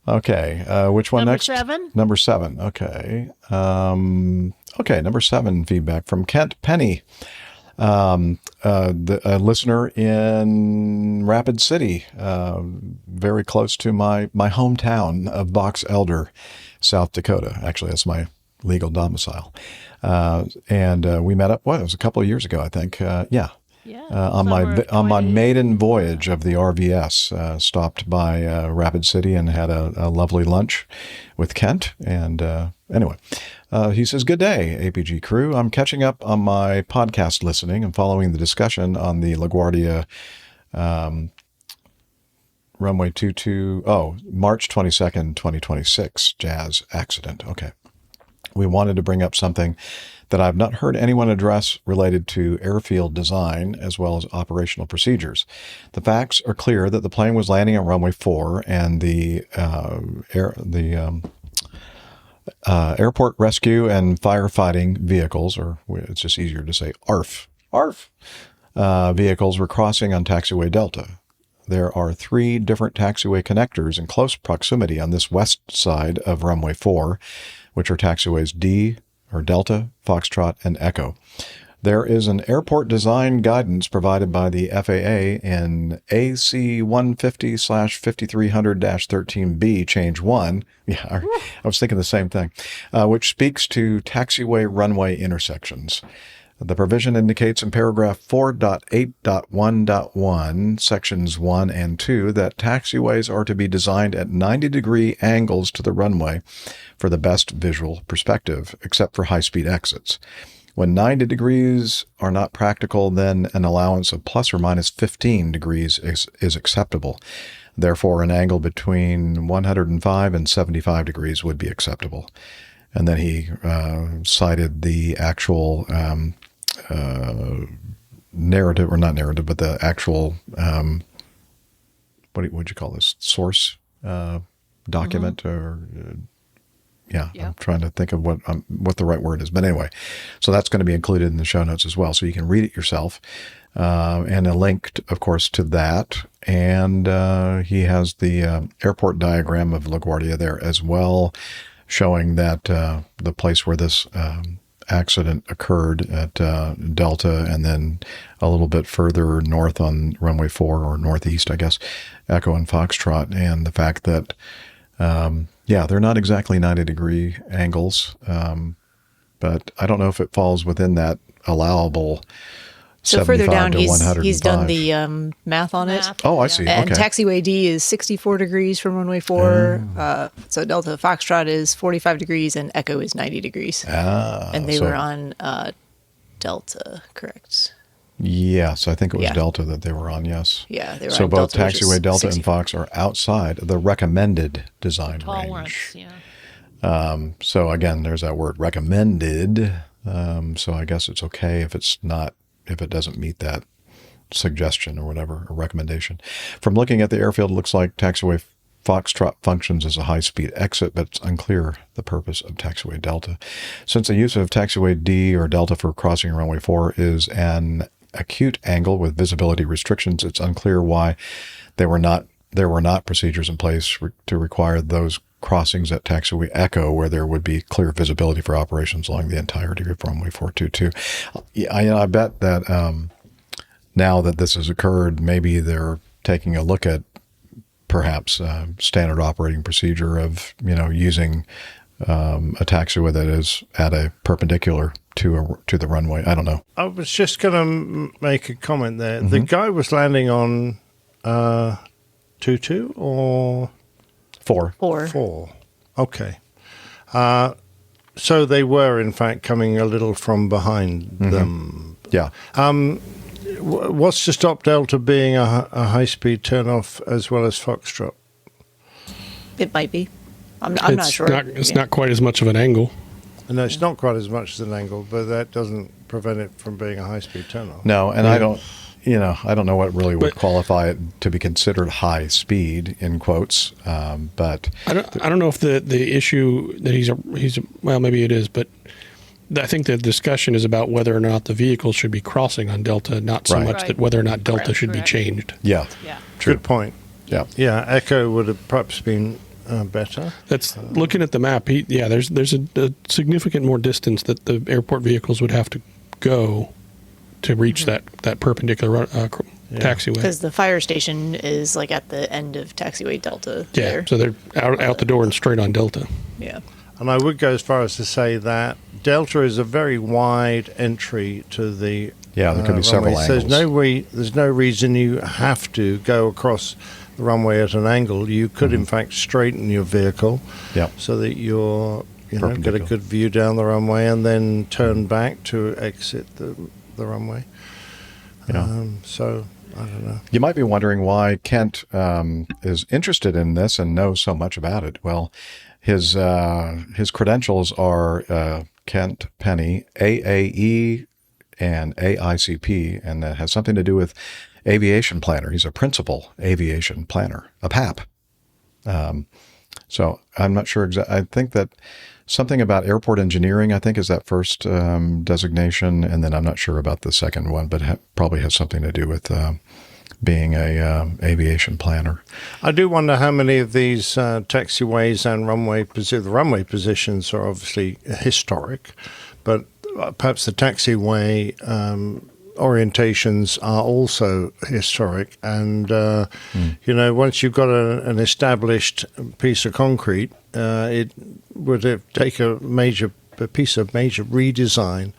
Speaker 5: Okay. Which one
Speaker 8: Number
Speaker 5: next?
Speaker 8: 7?
Speaker 5: Number 7. Okay. Okay. Number 7 feedback from Kent Penney, a listener in Rapid City, very close to my hometown of Box Elder, South Dakota. Actually, that's my legal domicile. And we met up. It was a couple of years ago, I think. Yeah. On my maiden voyage of the RVS, stopped by Rapid City and had a lovely lunch with Kent. And anyway, he says, "Good day, APG crew. I'm catching up on my podcast listening and following the discussion on the LaGuardia runway 22. March 22nd, 2026 Jazz accident. Okay. We wanted to bring up something that I've not heard anyone address related to airfield design as well as operational procedures. The facts are clear that the plane was landing on runway 4 and the airport rescue and firefighting vehicles, or it's just easier to say ARF, vehicles were crossing on taxiway Delta. There are 3 different taxiway connectors in close proximity on this west side of runway 4, which are taxiways D, or Delta, Foxtrot, and Echo. There is an airport design guidance provided by the FAA in AC 150/5300-13B, Change 1. Yeah, I was thinking the same thing, which speaks to taxiway runway intersections. The provision indicates in paragraph 4.8.1.1, sections 1 and 2, that taxiways are to be designed at 90-degree angles to the runway for the best visual perspective, except for high-speed exits. When 90 degrees are not practical, then an allowance of plus or minus 15 degrees is acceptable. Therefore, an angle between 105 and 75 degrees would be acceptable. And then he cited the actual narrative, or not narrative, but the actual, what would you call this? Source document, or I'm trying to think of what the right word is. But anyway, so that's going to be included in the show notes as well, so you can read it yourself. And a link, of course, to that. And he has the airport diagram of LaGuardia there as well, showing that the place where this accident occurred at Delta, and then a little bit further north on runway 4, or northeast, I guess, Echo and Foxtrot, and the fact that, they're not exactly 90-degree angles, but I don't know if it falls within that allowable.
Speaker 17: So further down, he's done
Speaker 5: 105.
Speaker 17: the math on it.
Speaker 5: Oh, I see.
Speaker 17: And
Speaker 5: Okay.
Speaker 17: taxiway D is 64 degrees from runway 4. So Delta Foxtrot is 45 degrees and Echo is 90 degrees. And they were on Delta, correct?
Speaker 5: Yes, I think it was
Speaker 17: Yeah.
Speaker 5: Delta that they were on, yes.
Speaker 17: Yeah, they were
Speaker 5: so
Speaker 17: on
Speaker 5: both
Speaker 17: Delta, which is
Speaker 5: taxiway Delta
Speaker 17: 60.
Speaker 5: and Fox are outside the recommended design
Speaker 8: Tolerance,
Speaker 5: range.
Speaker 8: yeah.
Speaker 5: So again, there's that word recommended. So I guess it's okay if it doesn't meet that suggestion or whatever, or recommendation. From looking at the airfield, it looks like taxiway Foxtrot functions as a high-speed exit, but it's unclear the purpose of taxiway Delta. Since the use of taxiway D or Delta for crossing runway 4 is an acute angle with visibility restrictions, it's unclear why there were not procedures in place to require those crossings at taxiway Echo, where there would be clear visibility for operations along the entirety of runway 422. I bet that now that this has occurred, maybe they're taking a look at perhaps standard operating procedure of using a taxiway that is at a perpendicular to the runway. I don't know.
Speaker 7: I was just going to make a comment there. The guy was landing on 22 or
Speaker 5: 4.
Speaker 7: 4. Okay. So they were in fact coming a little from behind them.
Speaker 5: Yeah.
Speaker 7: What's to stop Delta being a high-speed turnoff as well as Foxtrot?
Speaker 17: It might be. I'm not sure.
Speaker 14: It's not quite as much of an angle.
Speaker 7: No, it's not quite as much as an angle, but that doesn't prevent it from being a high-speed turnoff.
Speaker 5: No, and I don't know what really would qualify it to be considered high speed in quotes. But
Speaker 14: I don't know if the issue that he's well, maybe it is, but I think the discussion is about whether or not the vehicles should be crossing on Delta, not so much that whether or not Delta should be changed.
Speaker 5: Yeah. True.
Speaker 7: Good point.
Speaker 5: Yeah.
Speaker 7: Yeah, Echo would have perhaps been better.
Speaker 14: That's looking at the map. There's a significant more distance that the airport vehicles would have to go to reach that perpendicular taxiway.
Speaker 17: Because the fire station is like at the end of taxiway Delta.
Speaker 14: Yeah,
Speaker 17: there.
Speaker 14: so they're out the door and straight on Delta.
Speaker 17: Yeah.
Speaker 7: And I would go as far as to say that Delta is a very wide entry to the
Speaker 5: there could be several
Speaker 7: runway.
Speaker 5: angles.
Speaker 7: There's no reason you have to go across the runway at an angle. You could, in fact, straighten your vehicle so that you're get a good view down the runway and then turn back to exit the runway.
Speaker 5: Yeah.
Speaker 7: So I don't know.
Speaker 5: You might be wondering why Kent is interested in this and knows so much about it. Well, his credentials are Kent Penney, AAE, and AICP, and that has something to do with aviation planner. He's a principal aviation planner, a PAP. So I'm not sure exactly. I think that something about airport engineering, I think, is that first designation, and then I'm not sure about the second one, but probably has something to do with being a aviation planner.
Speaker 7: I do wonder how many of these taxiways and the runway positions are obviously historic, but perhaps the taxiway orientations are also historic. And, once you've got an established piece of concrete, it would take a piece of major redesign,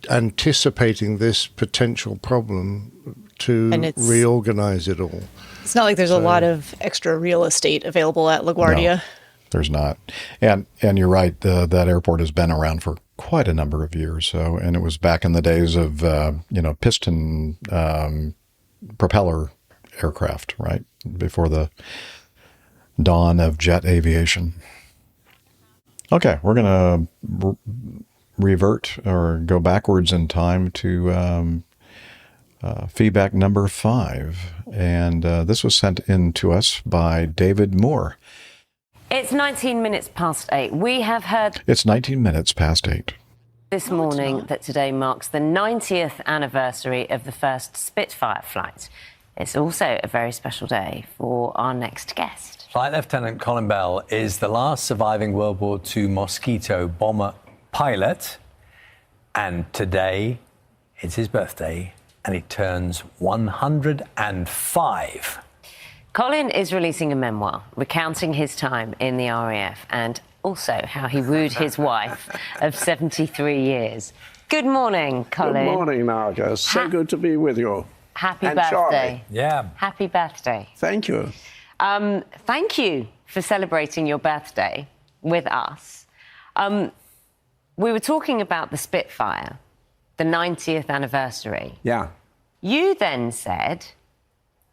Speaker 7: anticipating this potential problem to reorganize it all.
Speaker 17: It's not like there's a lot of extra real estate available at LaGuardia.
Speaker 5: No, there's not. And you're right, that airport has been around for quite a number of years. So, and it was back in the days of, piston propeller aircraft, right? Before the dawn of jet aviation. Okay, we're going to revert or go backwards in time to feedback number 5. And this was sent in to us by David Moore.
Speaker 20: It's 19 minutes past 8. We have heard
Speaker 5: It's 19 minutes past 8.
Speaker 20: this morning that today marks the 90th anniversary of the first Spitfire flight. It's also a very special day for our next guest.
Speaker 21: Flight Lieutenant Colin Bell is the last surviving World War II Mosquito bomber pilot. And today, it's his birthday, and he turns 105.
Speaker 20: Colin is releasing a memoir recounting his time in the RAF and also how he wooed his wife of 73 years. Good morning, Colin.
Speaker 22: Good morning, Marcus. So good to be with you.
Speaker 20: Happy
Speaker 22: And
Speaker 20: birthday.
Speaker 22: Charlie.
Speaker 21: Yeah.
Speaker 20: Happy birthday.
Speaker 22: Thank you.
Speaker 20: Thank you for celebrating your birthday with us. We were talking about the Spitfire the 90th anniversary.
Speaker 22: Yeah.
Speaker 20: You then said...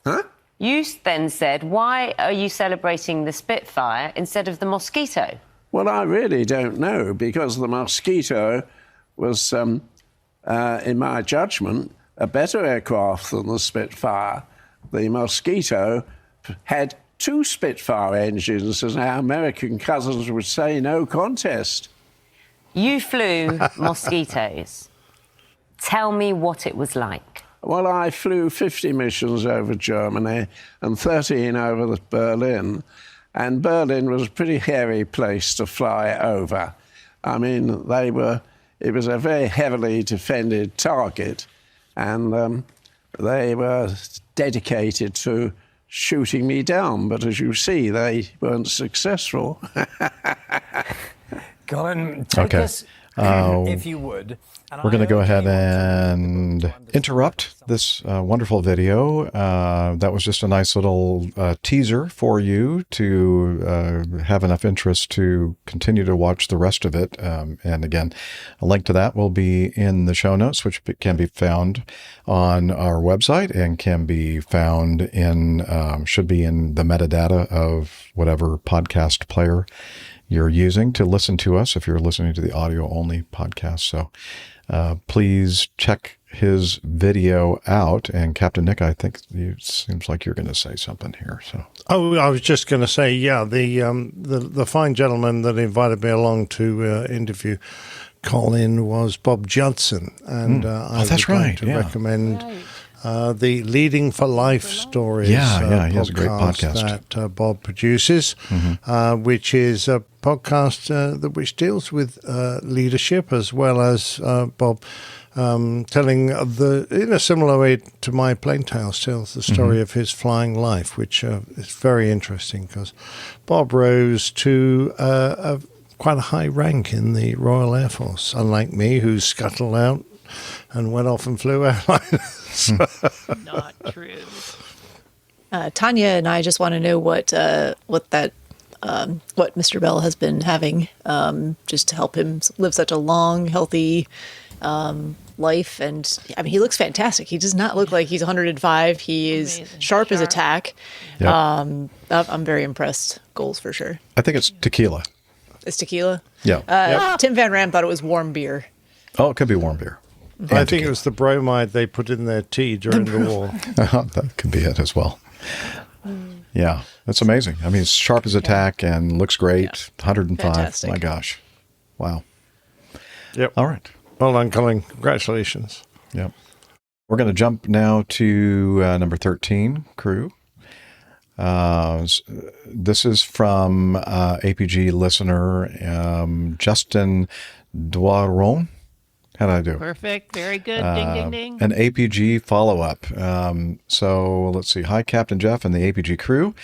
Speaker 22: Huh?
Speaker 20: You then said, why are you celebrating the Spitfire instead of the Mosquito?
Speaker 22: Well, I really don't know, because the Mosquito was, in my judgment, a better aircraft than the Spitfire. The Mosquito had 2 Spitfire engines, as our American cousins would say, no contest.
Speaker 20: You flew Mosquitoes. Tell me what it was like.
Speaker 22: Well, I flew 50 missions over Germany and 13 over Berlin. And Berlin was a pretty hairy place to fly over. I mean, it was a very heavily defended target, and they were dedicated to shooting me down. But as you see, they weren't successful.
Speaker 21: Colin, take us, if you would.
Speaker 5: We're going to go ahead and interrupt this wonderful video. That was just a nice little teaser for you to have enough interest to continue to watch the rest of it. And again, a link to that will be in the show notes, which can be found on our website and can be found in, should be in the metadata of whatever podcast player you're using to listen to us if you're listening to the audio-only podcast. So please check his video out. And Captain Nick, I think it seems like you're going to say something here. So,
Speaker 7: I was just going to say, yeah, the fine gentleman that invited me along to interview Colin was Bob Judson, and I would like to recommend the Leading for Life stories.
Speaker 5: He has a great podcast
Speaker 7: that Bob produces, which is a podcast which deals with leadership, as well as Bob telling in a similar way to my Plane Tales, tells the story of his flying life, which is very interesting because Bob rose to quite a high rank in the Royal Air Force, unlike me, who scuttled out and went off and flew airliners.
Speaker 8: Not true.
Speaker 17: Tanya and I just want to know what Mr. Bell has been having, just to help him live such a long, healthy life. And I mean, he looks fantastic. He does not look like he's 105. He is sharp as a tack.
Speaker 5: Yep.
Speaker 17: I'm very impressed. Goals for sure.
Speaker 5: I think it's tequila.
Speaker 17: It's tequila?
Speaker 5: Yeah.
Speaker 17: Tim Van Ram thought it was warm beer.
Speaker 5: Oh, it could be warm beer.
Speaker 7: I think it was the bromide they put in their tea during the war.
Speaker 5: That could be it as well. Yeah, that's amazing. I mean, it's sharp as a tack and looks great. 105.
Speaker 17: Fantastic.
Speaker 5: My gosh. Wow.
Speaker 7: Yep.
Speaker 5: All right.
Speaker 7: Well done, Colin. Congratulations.
Speaker 5: Yep. We're going to jump now to number 13, crew. This is from APG listener Justin Doiron. How did I do?
Speaker 8: Perfect. Very good. Ding, ding, ding.
Speaker 5: An APG follow-up. So let's see. Hi, Captain Jeff and the APG crew.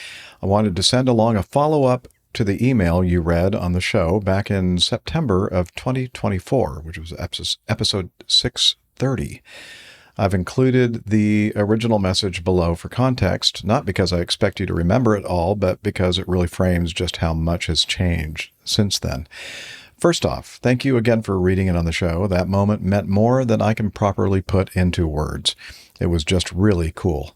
Speaker 5: I wanted to send along a follow-up to the email you read on the show back in September of 2024, which was episode 630. I've included the original message below for context, not because I expect you to remember it all, but because it really frames just how much has changed since then. First off, thank you again for reading it on the show. That moment meant more than I can properly put into words. It was just really cool.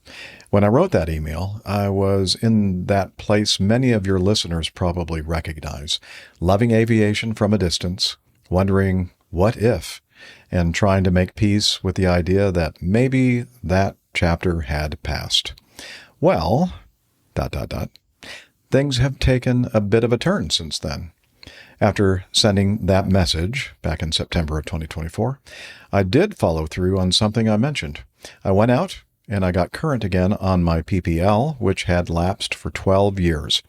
Speaker 5: When I wrote that email, I was in that place many of your listeners probably recognize, loving aviation from a distance, wondering what if, and trying to make peace with the idea that maybe that chapter had passed. Well, ... things have taken a bit of a turn since then. After sending that message back in September of 2024, I did follow through on something I mentioned. I went out and I got current again on my PPL, which had lapsed for 12 years.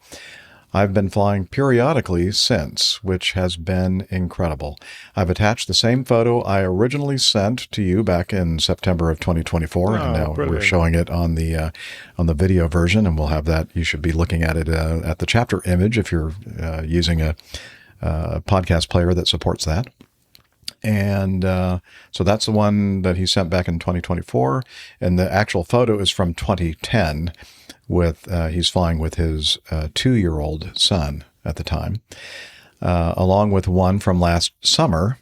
Speaker 5: I've been flying periodically since, which has been incredible. I've attached the same photo I originally sent to you back in September of 2024, and now
Speaker 7: brilliant.
Speaker 5: we're showing it on the video version, and we'll have that. You should be looking at it at the chapter image if you're using a podcast player that supports that. And so that's the one that he sent back in 2024. And the actual photo is from 2010 with he's flying with his 2-year-old son at the time, along with one from last summer,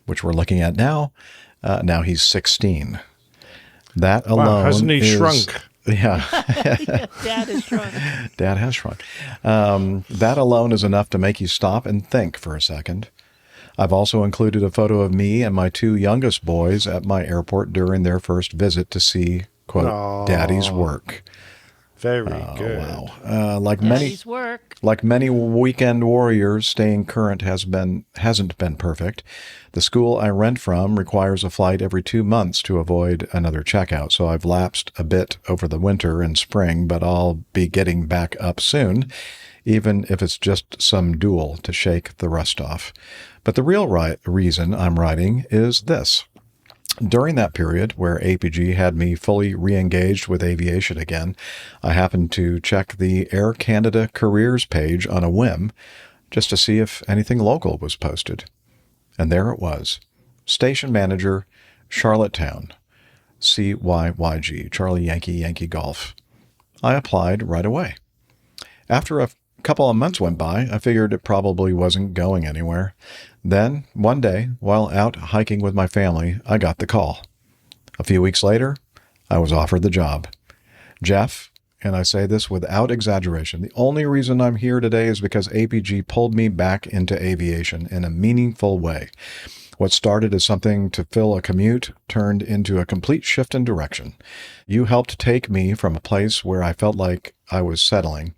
Speaker 5: which we're looking at now, Now he's 16. That alone
Speaker 7: Wow, hasn't he
Speaker 5: is,
Speaker 7: shrunk?
Speaker 5: Yeah.
Speaker 8: Dad is shrunk.
Speaker 5: Dad has shrunk. That alone is enough to make you stop and think for a second. I've also included a photo of me and my 2 youngest boys at my airport during their first visit to see, quote, Daddy's work.
Speaker 7: Very good.
Speaker 5: Wow.
Speaker 8: Daddy's work.
Speaker 5: Like many weekend warriors, staying current hasn't been perfect. The school I rent from requires a flight every 2 months to avoid another checkout, so I've lapsed a bit over the winter and spring, but I'll be getting back up soon, even if it's just some duel to shake the rust off. But the real reason I'm writing is this. During that period where APG had me fully re-engaged with aviation again, I happened to check the Air Canada careers page on a whim just to see if anything local was posted. And there it was. Station Manager, Charlottetown, CYYG, Charlie Yankee, Yankee Golf. I applied right away. After a couple of months went by, I figured it probably wasn't going anywhere. Then, one day, while out hiking with my family, I got the call. A few weeks later, I was offered the job. Jeff, and I say this without exaggeration, the only reason I'm here today is because APG pulled me back into aviation in a meaningful way. What started as something to fill a commute turned into a complete shift in direction. You helped take me from a place where I felt like I was settling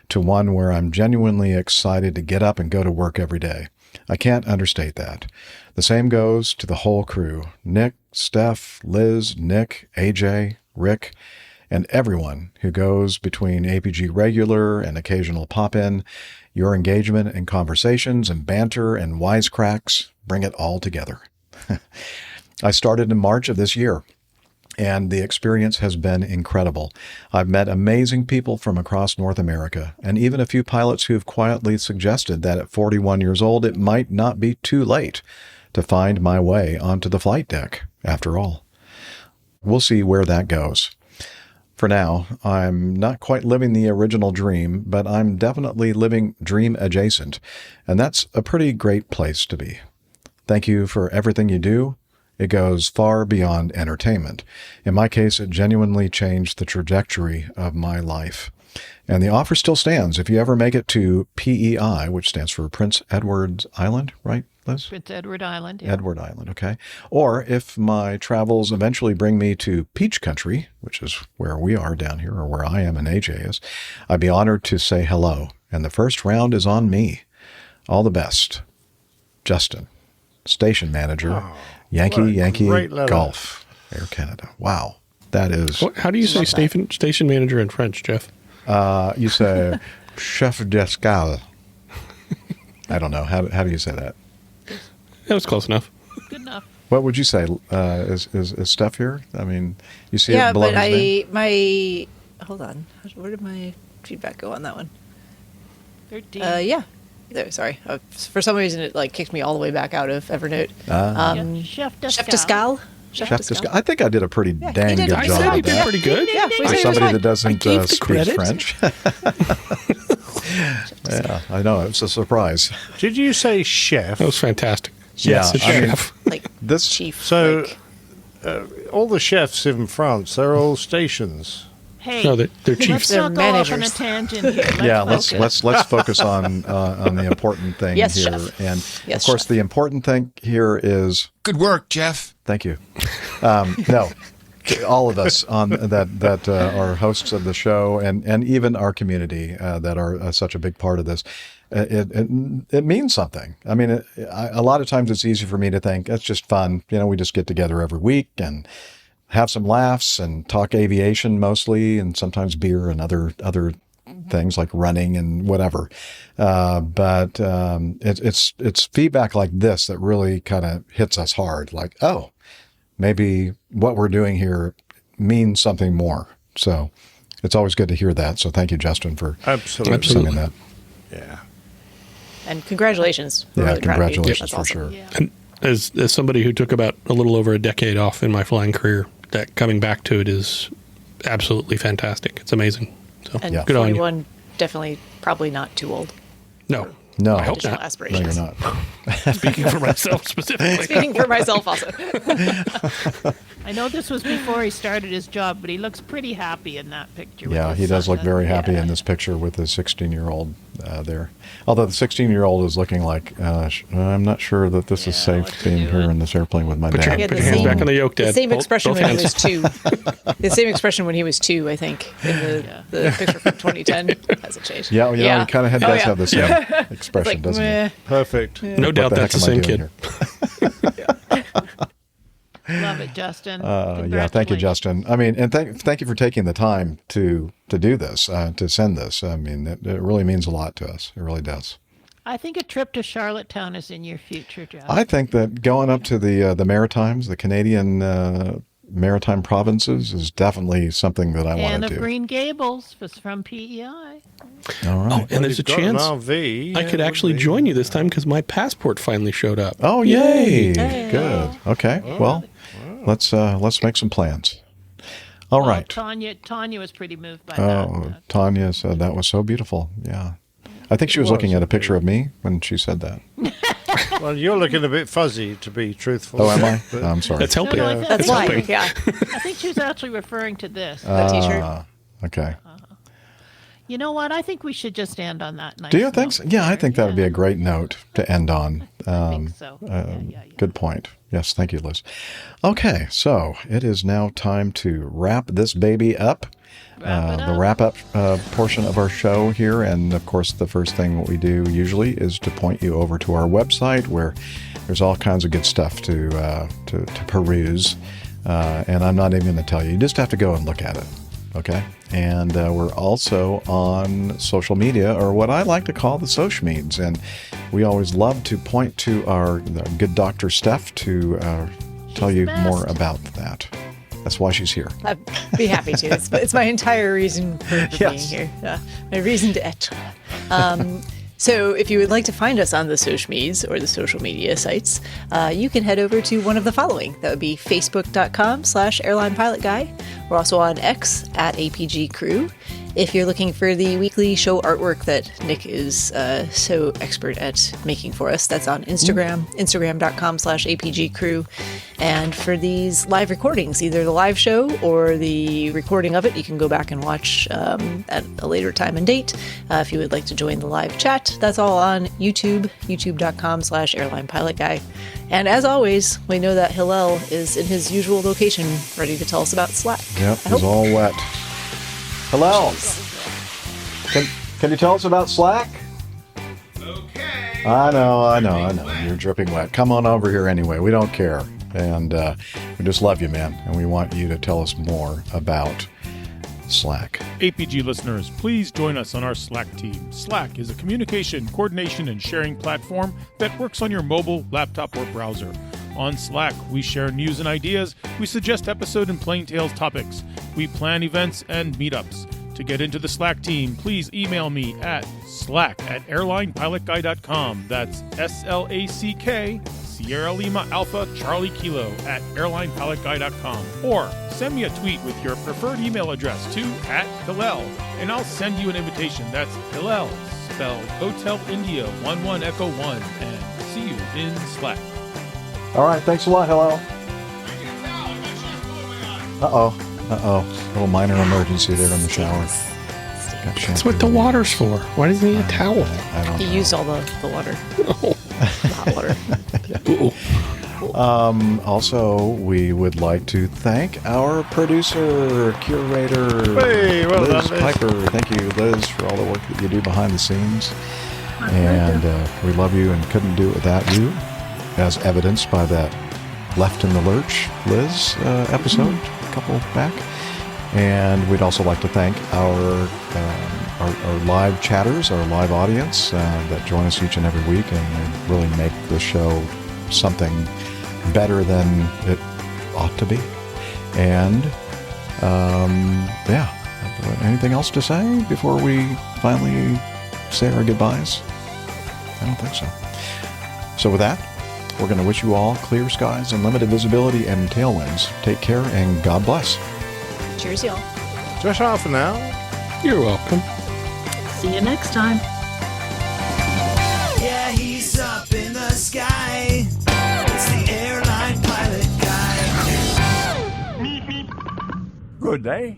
Speaker 5: to one where I'm genuinely excited to get up and go to work every day. I can't understate that. The same goes to the whole crew. Nick, Steph, Liz, Nick, AJ, Rick, and everyone who goes between APG regular and occasional pop-in. Your engagement and conversations and banter and wisecracks bring it all together. I started in March of this year, and the experience has been incredible. I've met amazing people from across North America, and even a few pilots who have quietly suggested that at 41 years old, it might not be too late to find my way onto the flight deck, after all. We'll see where that goes. For now, I'm not quite living the original dream, but I'm definitely living dream adjacent, and that's a pretty great place to be. Thank you for everything you do. It goes far beyond entertainment. In my case, it genuinely changed the trajectory of my life. And the offer still stands. If you ever make it to PEI, which stands for Prince Edward Island, right, Liz?
Speaker 8: Prince Edward Island. Yeah.
Speaker 5: Edward Island, okay. Or if my travels eventually bring me to Peach Country, which is where we are down here, or where I am and AJ is, I'd be honored to say hello. And the first round is on me. All the best. Justin, Station Manager, Yankee Golf, Air Canada. Wow. That is...
Speaker 14: How do you say station manager in French, Jeff?
Speaker 5: You say chef d'escale. I don't know. How do you say that?
Speaker 14: That was close enough.
Speaker 8: Good enough.
Speaker 5: What would you say? Is Steph here? I mean, you see
Speaker 17: yeah,
Speaker 5: it below
Speaker 17: but
Speaker 5: his name?
Speaker 17: hold on. Where did my feedback go on that one?
Speaker 8: 13.
Speaker 17: Yeah. There, sorry. For some reason, it kicked me all the way back out of Evernote.
Speaker 8: Chef
Speaker 17: d'escale.
Speaker 5: Chef d'escale. I think I did a pretty dang good job.
Speaker 14: I said you did pretty good.
Speaker 17: Yeah,
Speaker 5: for somebody that doesn't speak French. Yeah, I know. It was a surprise.
Speaker 7: Did you say chef?
Speaker 14: That was fantastic.
Speaker 5: Yeah,
Speaker 14: yes, chef.
Speaker 5: This
Speaker 17: chief.
Speaker 7: So, all the chefs in France, they're all stations.
Speaker 8: Hey,
Speaker 14: no, they're chiefs.
Speaker 8: Let's not go off on a tangent here.
Speaker 5: Let's focus on the important thing here.
Speaker 17: Chef.
Speaker 5: And
Speaker 17: yes,
Speaker 5: of course,
Speaker 17: chef.
Speaker 5: the important thing here is
Speaker 3: good work, Jeff.
Speaker 5: Thank you. No, all of us on that are hosts of the show, and even our community that are such a big part of this. It means something. I mean, a lot of times it's easy for me to think it's just fun. We just get together every week and have some laughs and talk aviation mostly, and sometimes beer and other things like running and whatever. But it's feedback like this that really kind of hits us hard. Like, oh, maybe what we're doing here means something more. So it's always good to hear that. So thank you, Justin, for sending that.
Speaker 7: Yeah.
Speaker 17: And congratulations. We're
Speaker 5: Yeah,
Speaker 17: really proud of you.
Speaker 5: congratulations
Speaker 17: That's
Speaker 5: for
Speaker 17: awesome.
Speaker 5: sure.
Speaker 8: Yeah.
Speaker 14: And as somebody who took about a little over a decade off in my flying career, that coming back to it is absolutely fantastic. It's amazing. So
Speaker 17: And
Speaker 14: good on you.
Speaker 17: 41, definitely, probably not too old.
Speaker 14: No,
Speaker 5: No,
Speaker 14: I hope
Speaker 17: additional
Speaker 14: not.
Speaker 17: aspirations.
Speaker 5: No, you're not.
Speaker 14: Speaking for myself specifically.
Speaker 17: Speaking for myself also.
Speaker 8: I know this was before he started his job, but he looks pretty happy in that picture. with
Speaker 5: Yeah,
Speaker 8: his
Speaker 5: he does
Speaker 8: son.
Speaker 5: look very happy in this picture with his 16-year-old there. Although the 16-year-old is looking like, I'm not sure that this is safe being here in this airplane with my dad.
Speaker 14: Put your hands back on the yoke, Dad.
Speaker 17: The same expression
Speaker 14: Both
Speaker 17: when he
Speaker 14: hands.
Speaker 17: was 2. The same expression when he was 2, I think, in the picture from 2010. Hasn't changed.
Speaker 5: Yeah, he kind of does have the same expression,
Speaker 17: like,
Speaker 5: doesn't
Speaker 17: meh.
Speaker 5: he?
Speaker 7: Perfect.
Speaker 14: No
Speaker 5: What
Speaker 14: doubt
Speaker 5: the
Speaker 14: that's
Speaker 5: heck
Speaker 14: the
Speaker 5: am I
Speaker 14: same
Speaker 5: doing
Speaker 14: kid.
Speaker 5: here?
Speaker 8: Love it, Justin.
Speaker 5: Yeah, thank you, Justin. I mean, and thank you for taking the time to do this, to send this. I mean, it really means a lot to us. It really does.
Speaker 8: I think a trip to Charlottetown is in your future, Jeff.
Speaker 5: I think that going up to the Maritimes, the Canadian maritime provinces, is definitely something that I want
Speaker 8: And
Speaker 5: to
Speaker 8: of
Speaker 5: do.
Speaker 8: Green Gables was from PEI.
Speaker 5: All right.
Speaker 14: Oh, and there's a
Speaker 7: You've got an
Speaker 14: chance
Speaker 7: RV,
Speaker 14: I
Speaker 7: yeah,
Speaker 14: could
Speaker 7: it
Speaker 14: actually
Speaker 7: would be.
Speaker 14: join you this time because my passport finally showed up.
Speaker 5: Oh, yay!
Speaker 8: Hey.
Speaker 5: Good. Okay. Well, let's make some plans. All right.
Speaker 8: Tanya was pretty moved by
Speaker 5: Oh, Tanya said that was so beautiful. Yeah. I think she was looking at a picture of me when she said that.
Speaker 7: Well, you're looking a bit fuzzy, to be truthful.
Speaker 5: Oh, am I?
Speaker 7: But-
Speaker 5: I'm sorry.
Speaker 14: That's helping.
Speaker 8: No, no, I
Speaker 17: That's why,
Speaker 14: helping.
Speaker 17: yeah.
Speaker 8: I think she was actually referring to this.
Speaker 17: The t-shirt.
Speaker 5: Okay.
Speaker 8: You know what? I think we should just end on that nice
Speaker 5: Do you think
Speaker 8: note.
Speaker 5: so? Yeah, I think that would be a great note to end on.
Speaker 8: I think so.
Speaker 5: Good point. Yes, thank you, Liz. Okay, so it is now time to wrap this baby up. The wrap-up portion of our show here. And, of course, the first thing what we do usually is to point you over to our website where there's all kinds of good stuff to peruse. And I'm not even going to tell you. You just have to go and look at it. Okay? And we're also on social media, or what I like to call the social meds. And we always love to point to our good Dr. Steph to tell you more about that. That's why she's here.
Speaker 17: I'd be happy to. It's my entire reason for being here. My reason to être. So if you would like to find us on the social medias or the social media sites, you can head over to one of the following. That would be facebook.com/airlinepilotguy. We're also on X at APG Crew. If you're looking for the weekly show artwork that Nick is so expert at making for us, that's on Instagram, instagram.com/APG Crew. And for these live recordings, either the live show or the recording of it, you can go back and watch at a later time and date. If you would like to join the live chat, that's all on YouTube, youtube.com/airlinepilotguy. And as always, we know that Hillel is in his usual location, ready to tell us about Slack.
Speaker 5: Yep, he's all wet. Hello. Can you tell us about Slack? Okay. I know. You're dripping wet. Come on over here anyway. We don't care. And we just love you, man. And we want you to tell us more about Slack.
Speaker 1: APG listeners, please join us on our Slack team. Slack is a communication, coordination, and sharing platform that works on your mobile, laptop, or browser. On Slack, we share news and ideas, we suggest episode and plain tales topics, we plan events and meetups. To get into the Slack team, please email me at slack@airlinepilotguy.com. That's SLACK, Sierra Lima Alpha Charlie Kilo @airlinepilotguy.com. Or send me a tweet with your preferred email address to @Hillel, and I'll send you an invitation. That's Hillel, spelled Hotel India 11 Echo 1, and see you in Slack.
Speaker 5: All right, thanks a lot, hello. Uh-oh. Little minor emergency there in the shower.
Speaker 14: That's what the water's for. Why does he need a towel?
Speaker 5: I don't
Speaker 17: He
Speaker 5: know.
Speaker 17: used all the water. Hot water.
Speaker 5: Also, we would like to thank our producer, curator,
Speaker 7: Hey, well
Speaker 5: Liz
Speaker 7: done, Liz.
Speaker 5: Piper. Thank you, Liz, for all the work that you do behind the scenes. And we love you and couldn't do it without you, as evidenced by that Left in the Lurch Liz episode a couple back. And we'd also like to thank our live chatters, our live audience that join us each and every week and really make the show something better than it ought to be. And anything else to say before we finally say our goodbyes? I don't think so. So with that, we're going to wish you all clear skies and limited visibility and tailwinds. Take care and God bless.
Speaker 17: Cheers, y'all.
Speaker 7: Just half an hour.
Speaker 14: You're welcome.
Speaker 8: See you next time.
Speaker 21: Good day.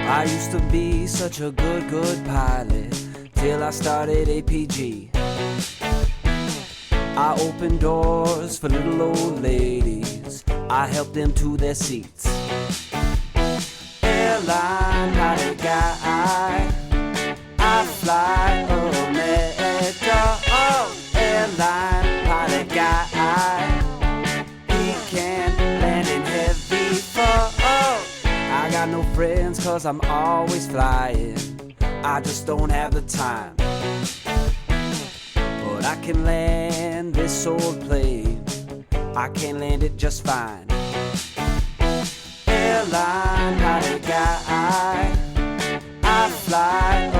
Speaker 3: I used to be such a good pilot till I started APG. I opened doors for little old ladies. I helped them to their seats. Airline pilot guy, I fly America. Oh, airline pilot guy, he can land in heavy fog. I got no friends cause I'm always flying. I just don't have the time. But I can land this old plane. I can land it just fine. Airline pilot guy, I fly